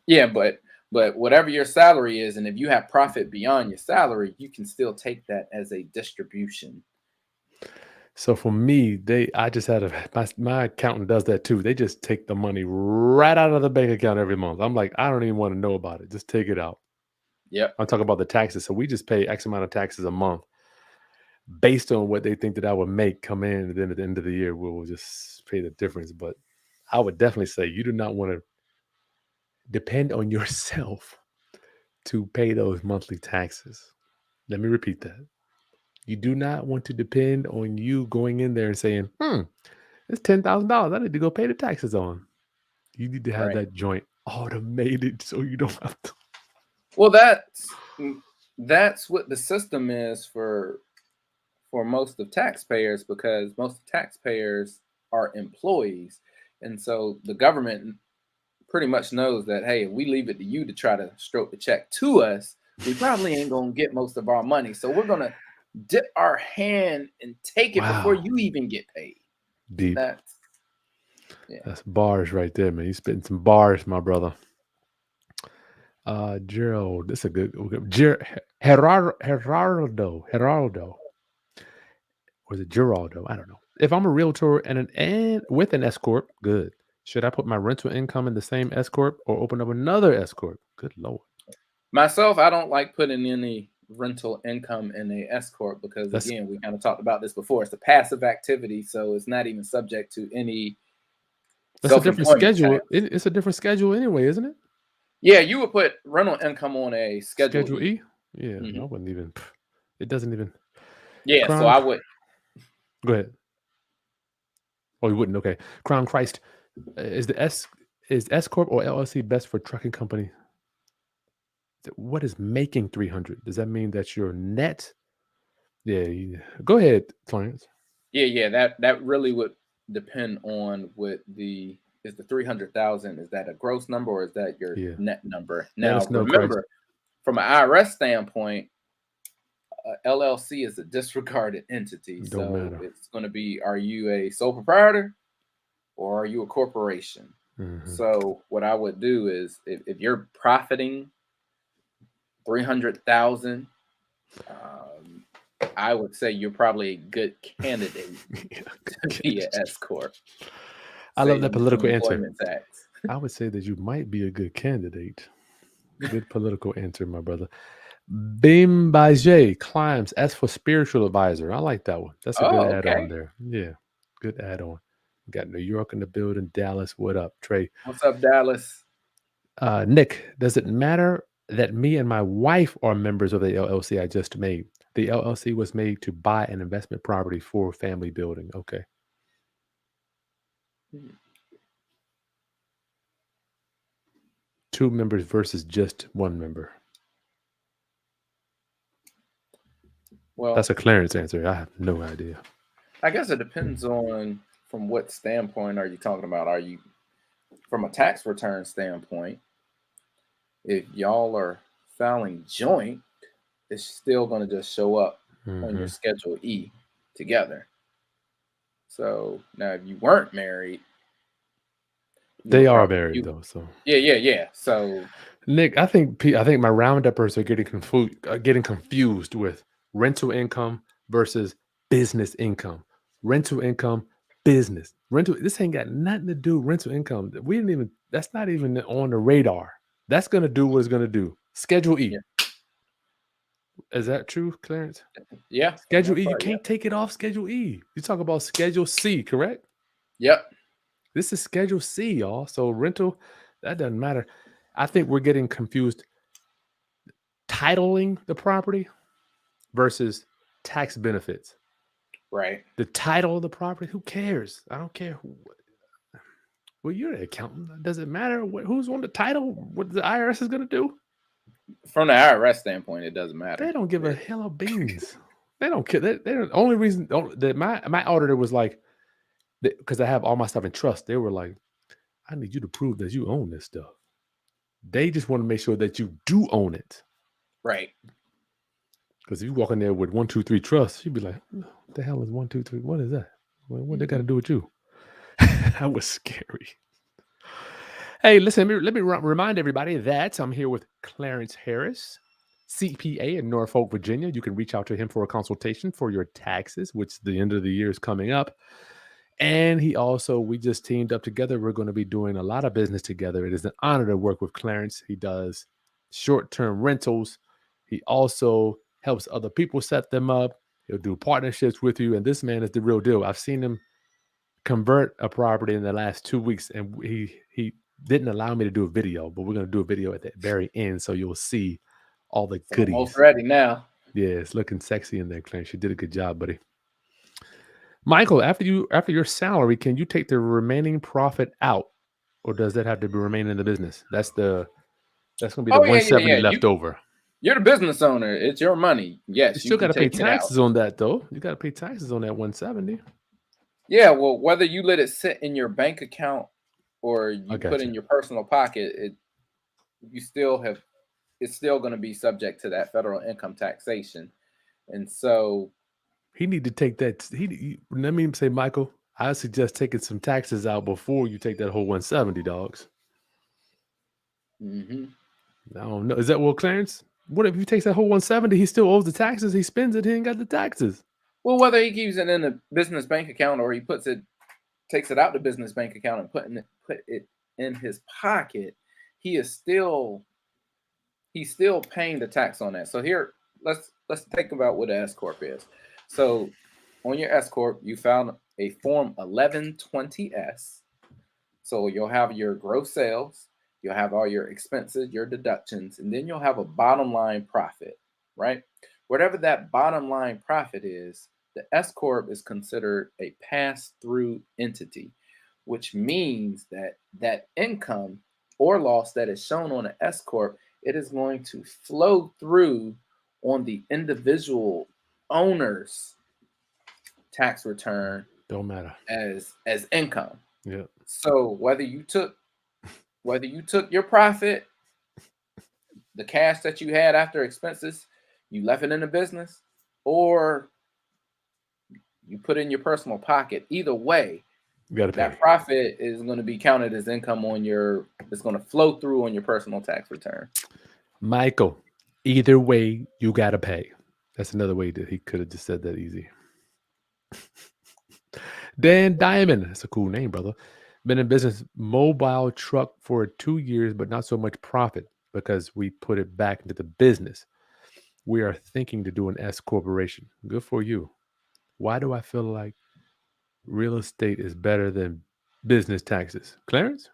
yeah, but whatever your salary is, and if you have profit beyond your salary, you can still take that as a distribution. So for me, I just had my accountant does that too. They just take the money right out of the bank account every month. I'm like, I don't even want to know about it. Just take it out. Yep. I'm talking about the taxes. So we just pay X amount of taxes a month based on what they think that I would make come in. And then at the end of the year, we'll just pay the difference. But I would definitely say you do not want to depend on yourself to pay those monthly taxes. Let me repeat that. You do not want to depend on you going in there and saying, it's $10,000. I need to go pay the taxes on. You need to have Right. that joint automated so you don't have to. Well, that's what the system is for most of taxpayers, because most taxpayers are employees, and so the government pretty much knows that, hey, if we leave it to you to try to stroke the check to us, we probably ain't gonna get most of our money. So we're gonna dip our hand and take it before Wow. you even get paid. Deep. That's yeah. That's bars right there, man. You spitting some bars, my brother. Gerald, this is a good Gerardo. Or is it Geraldo? I don't know. If I'm a realtor and with an Escort, good. Should I put my rental income in the same Escort or open up another Escort? Good Lord. Myself, I don't like putting any rental income in a S corp, because That's again, we kind of talked about this before. It's a passive activity, so it's not even subject to any That's a different self-employment schedule. tax. It's a different schedule anyway, isn't it? Yeah, you would put rental income on a Schedule Schedule E. E? Yeah, I Mhm. wouldn't even. It doesn't even. Yeah, so Crime. I would Go ahead. Oh, you wouldn't. Okay. Crown Christ, is Escort or LLC best for trucking company? What is making 300? Does that mean that your net? Yeah. Go ahead, Clarence. Yeah. That really would depend on what the 300,000. Is that a gross number or is that your Yeah. net number? Let Now, us know, Christ. remember, from an IRS standpoint, LLC is a disregarded entity. Don't So matter. it's going to be: are you a sole proprietor or are you a corporation? Mhm. So what I would do is, if you're profiting 300,000, I would say you're probably a good candidate to be an S corp, I love that saving some political answer. employment tax. I would say that you might be a good candidate. Good political answer, my brother. Bimbaje climbs as for spiritual advisor. I like that one. That's a good Oh, add-on okay. there. Yeah, good add-on. We got New York in the building, Dallas. What up, Trey? What's up, Dallas? Nick, does it matter that me and my wife are members of the LLC I just made? The LLC was made to buy an investment property for family building. Okay. Two members versus just one member. Well, That's a Clarence answer. I have no idea. I guess it depends on from what standpoint are you talking about. Are you from a tax return standpoint? If y'all are filing joint, it's still going to just show up on your Mhm. Schedule E together. So now, if you weren't married, you They would are probably married though, so yeah. So Nick, I think my rounduppers are getting confused with rental income versus business income. Rental income, business. Rental, this ain't got nothing to do with rental income. We didn't even, that's not even on the radar. That's gonna do what it's gonna do. Schedule yeah, E. Is that true, Clarence? yeah, for the Schedule most E, you part, yeah, can't take it off Schedule E. You talk about Schedule C, correct? yep, This is Schedule C, y'all. So rental, that doesn't matter. I think we're getting confused titling the property versus tax benefits. right, The title of the property, who cares? I don't care who. Well, you're an accountant. Does it matter who's on the title? What the IRS is going to do? from the IRS standpoint, it doesn't matter. They don't give a hell of beans. They don't care. They're the only reason that my auditor was like, because I have all my stuff in trust. They were like, I need you to prove that you own this stuff. They just want to make sure that you do own it. Right. Because if you walk in there with 123 trust, you'd be like, what the hell is 123? What is that? What they got to do with you? That was scary. Hey, listen, let me remind everybody that I'm here with Clarence Harris, CPA in Norfolk, Virginia. You can reach out to him for a consultation for your taxes, which the end of the year is coming up. And we just teamed up together. We're going to be doing a lot of business together. It is an honor to work with Clarence. He does short-term rentals. He also helps other people set them up. He'll do partnerships with you. And this man is the real deal. I've seen him convert a property in the last 2 weeks, and he didn't allow me to do a video, but we're going to do a video at the very end, so you'll see all the So I'm almost goodies. ready now. Yeah, it's looking sexy in there, Clarence. You did a good job, buddy. Michael, after your salary, can you take the remaining profit out, or does that have to be remain in the business? That's going to be the Oh, yeah. 170 left over. You're the business owner. It's your money. You Yes, you still got can to pay take it out. taxes on that, though. You got to pay taxes on that 170. Yeah, well, whether you let it sit in your bank account or I you put got in you. your personal pocket, it's still going to be subject to that federal income taxation. And so He need to take that. Let me say, Michael, I suggest taking some taxes out before you take that whole 170, dogs. mhm. I don't know. Is that what, Clarence? What if he takes that whole 170? He still owes the taxes. He spends it. He ain't got the taxes. Well, whether he keeps it in a business bank account or he takes it out the business bank account and put it in his pocket, he's still paying the tax on that. So here, let's think about what an S corp is. So on your S corp, you found a form 1120S. So you'll have your gross sales, you'll have all your expenses, your deductions, and then you'll have a bottom line profit, right? Whatever that bottom line profit is, the Escort is considered a pass-through entity, which means that that income or loss that is shown on an Escort, it is going to flow through on the individual owner's tax return Don't matter. as income. Yeah. So whether you took your profit, the cash that you had after expenses, you left it in the business, or you put it in your personal pocket, either way, You got to that pay. profit is going to be counted as income on your, it's going to flow through on your personal tax return. Michael, either way, you got to pay. That's another way that he could have just said that easy. Dan Diamond. That's a cool name, brother. Been in business mobile truck for 2 years, but not so much profit because we put it back into the business. We are thinking to do an S corporation. Good for you. Why do I feel like real estate is better than business taxes? Clarence?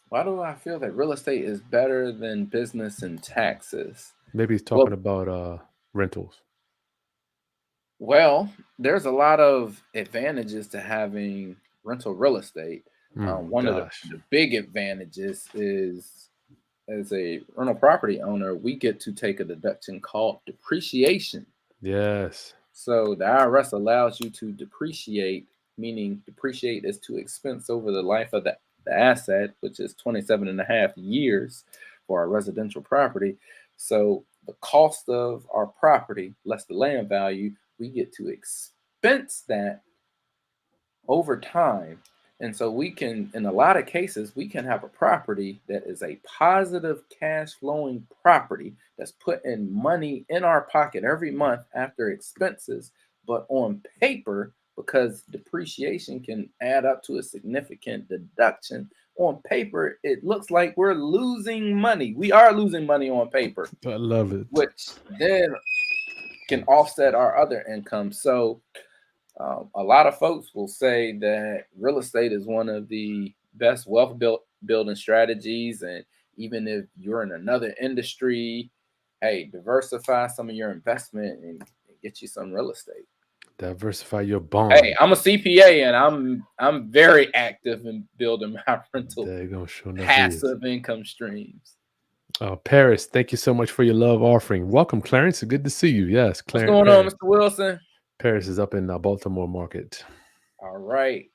Why do I feel that real estate is better than business and taxes? Maybe he's Well, talking about rentals. Well, there's a lot of advantages to having rental real estate. One of Gosh. the big advantages is, as a rental property owner, we get to take a deduction called depreciation. Yes. So the IRS allows you to depreciate, meaning depreciate is to expense over the life of the asset, which is 27 and a half years for our residential property. So the cost of our property less the land value, we get to expense that over time. And so we can, in a lot of cases, we can have a property that is a positive cash flowing property that's putting money in our pocket every month after expenses. But on paper, because depreciation can add up to a significant deduction, on paper, it looks like we're losing money. We are losing money on paper, I love it. which then can offset our other income. So a lot of folks will say that real estate is one of the best wealth building strategies. And even if you're in another industry, hey, diversify some of your investment and get you some real estate. Diversify your bond. Hey, I'm a CPA and I'm very active in building my rental There you go. Sure enough, passive income streams. Paris, thank you so much for your love offering. Welcome, Clarence. Good to see you. Yes, What's Clarence. going on, Mr. Wilson? Paris is up in Baltimore market. All right.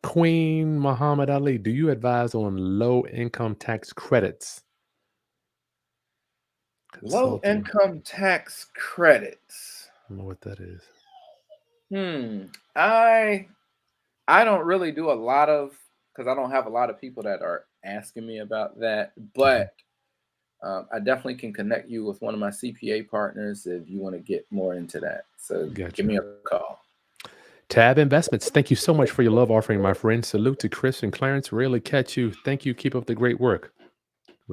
Queen Muhammad Ali, do you advise on low income tax credits? Low Consulting. income tax credits. I don't know what that is. I don't really do a lot of, because I don't have a lot of people that are asking me about that, but I definitely can connect you with one of my CPA partners if you want to get more into that. So give me a call. Tab Investments, thank you so much for your love offering, my friend. Salute to Kris and Clarence. Really catch you. Thank you. Keep up the great work.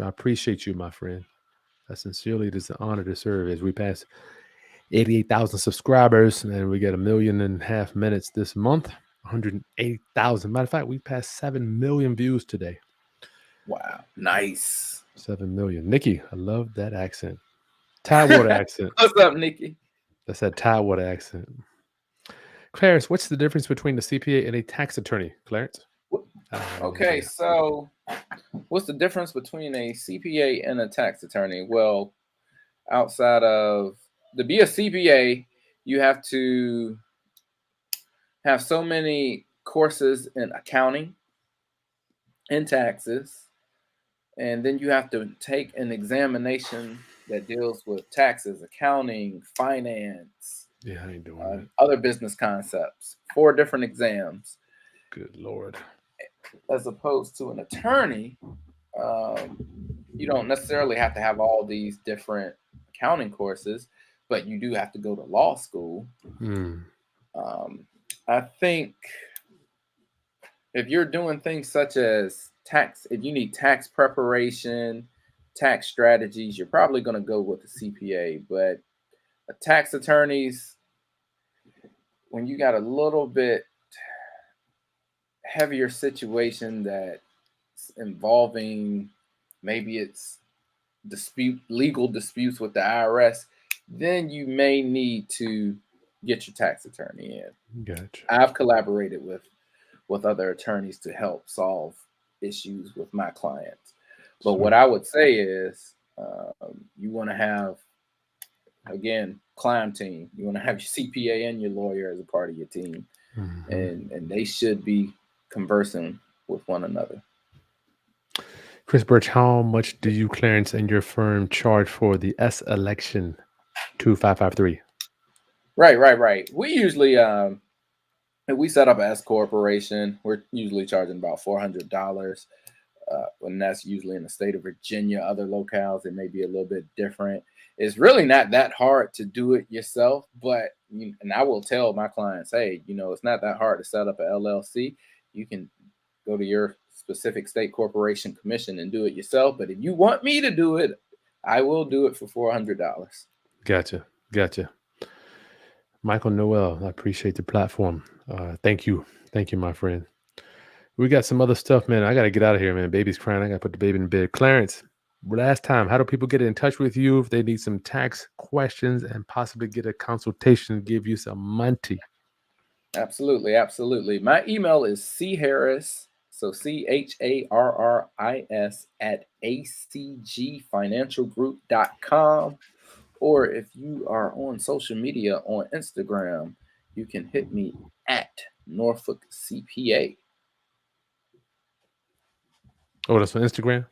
I appreciate you, my friend. I sincerely, it is an honor to serve as we pass 88,000 subscribers and we get 1.5 million minutes this month. 180,000. Matter of fact, we passed 7 million views today. Wow. Nice. 7 million. Nikki, I love that accent. Tidewater accent. What's up, Nikki? That's that Tidewater accent. Clarence, what's the difference between a CPA and a tax attorney, Clarence? Okay, so what's the difference between a CPA and a tax attorney? Well, outside of, to be a CPA, you have to have so many courses in accounting and taxes, and then you have to take an examination that deals with taxes, accounting, finance, yeah, I ain't doing that. Other business concepts. 4 different exams. Good Lord. As opposed to an attorney, you don't necessarily have to have all these different accounting courses, but you do have to go to law school. I think if you're doing things such as tax, if you need tax preparation, tax strategies, you're probably going to go with a CPA. But a tax attorneys, when you got a little bit heavier situation that's involving, maybe it's legal disputes with the IRS, then you may need to get your tax attorney in. Gotcha. I've collaborated with other attorneys to help solve issues with my clients. But what I would say is you want to have, again, climb team. You want to have your CPA and your lawyer as a part of your team. Mm-hmm. And they should be conversing with one another. Chris Birch, how much do you, Clarence, and your firm charge for the S election 2553? Right. We usually if we set up an S corporation, we're usually charging about $400. And that's usually in the state of Virginia. Other locales, it may be a little bit different. It's really not that hard to do it yourself, but and I will tell my clients, hey, it's not that hard to set up an LLC. You can go to your specific state corporation commission and do it yourself. But if you want me to do it, I will do it for $400. Gotcha. Michael Noel, I appreciate the platform. Thank you, my friend. We got some other stuff, man. I got to get out of here, man. Baby's crying. I got to put the baby in bed. Clarence, last time, how do people get in touch with you if they need some tax questions and possibly get a consultation, give you some money? Absolutely. My email is charris, so CHARRIS at acgfinancialgroup.com. Or if you are on social media on Instagram, you can hit me at Norfolk CPA. Oh, that's on Instagram?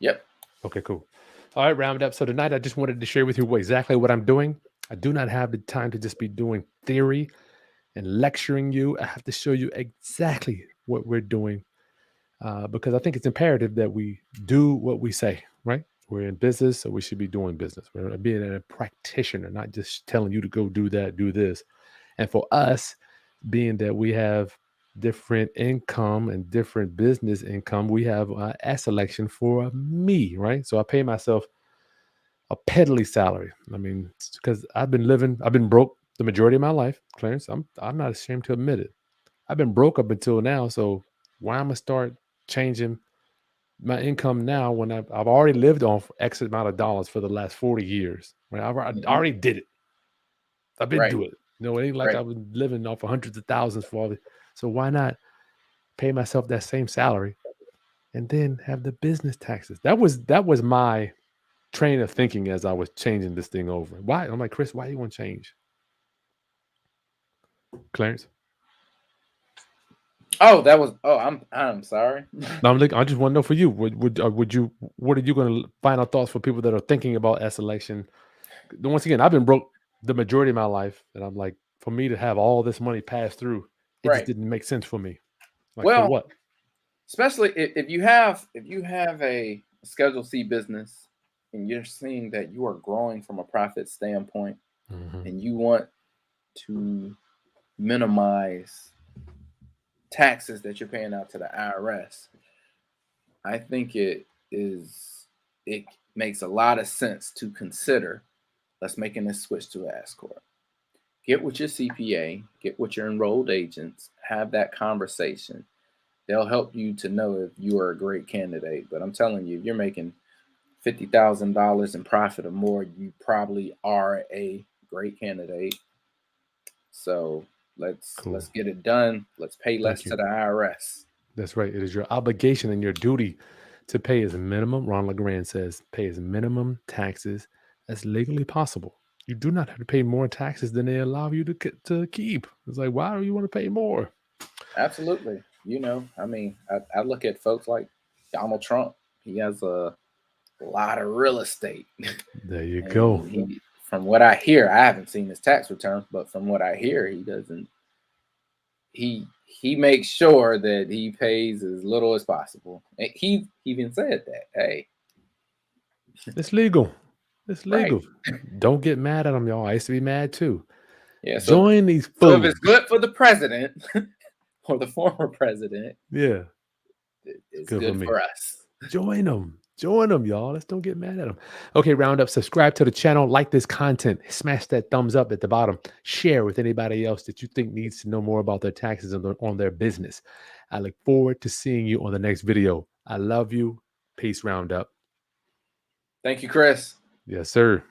Yep. Okay, cool. All right, round up. So tonight I just wanted to share with you exactly what I'm doing. I do not have the time to just be doing theory and lecturing you. I have to show you exactly what we're doing because I think it's imperative that we do what we say, right? We're in business, so we should be doing business. We're being a practitioner, not just telling you to go do that, do this. And for us, being that we have different income and different business income, we have a selection for me, right? So I pay myself a peddly salary. I mean, because I've been broke the majority of my life, Clarence. I'm not ashamed to admit it. I've been broke up until now. So why am I start changing my income now when I've already lived on X amount of dollars for the last 40 years? Right? I already did it. I've been doing it. It ain't like I've been living off of hundreds of thousands for all this. So why not pay myself that same salary and then have the business taxes? That was my train of thinking as I was changing this thing over. Why? I'm like, Chris, why do you want to change? Clarence? Oh, I'm sorry. No, I just want to know for you. Would you? What are you going to final thoughts for people that are thinking about S election? Once again, I've been broke the majority of my life, and I'm like, for me to have all this money pass through, it just didn't make sense for me. Like, for what? Especially if you have a Schedule C business and you're seeing that you are growing from a profit standpoint, and you want to minimize taxes that you're paying out to the IRS, I think it makes a lot of sense to consider let's making this switch to Escort. Get with your CPA, get with your enrolled agents, have that conversation. They'll help you to know if you are a great candidate. But I'm telling you, if you're making $50,000 in profit or more, you probably are a great candidate. So let's get it done. Let's pay less to the IRS. That's right. It is your obligation and your duty to pay as minimum. Ron LeGrand says, pay as minimum taxes as legally possible. You do not have to pay more taxes than they allow you to keep. It's like, why do you want to pay more? Absolutely. I mean, I look at folks like Donald Trump. He has a lot of real estate. There you go. From what I hear, I haven't seen his tax returns, but from what I hear, he doesn't. He makes sure that he pays as little as possible. And he even said that, hey, it's legal. It's legal. Don't get mad at him, y'all. I used to be mad too. Yeah. Join these fools. So if it's good for the president or the former president, yeah, it's good for us. Join them. Join them, y'all. Let's don't get mad at them. Okay, round up. Subscribe to the channel. Like this content. Smash that thumbs up at the bottom. Share with anybody else that you think needs to know more about their taxes on their business. I look forward to seeing you on the next video. I love you. Peace, round up. Thank you, Chris. Yes, sir.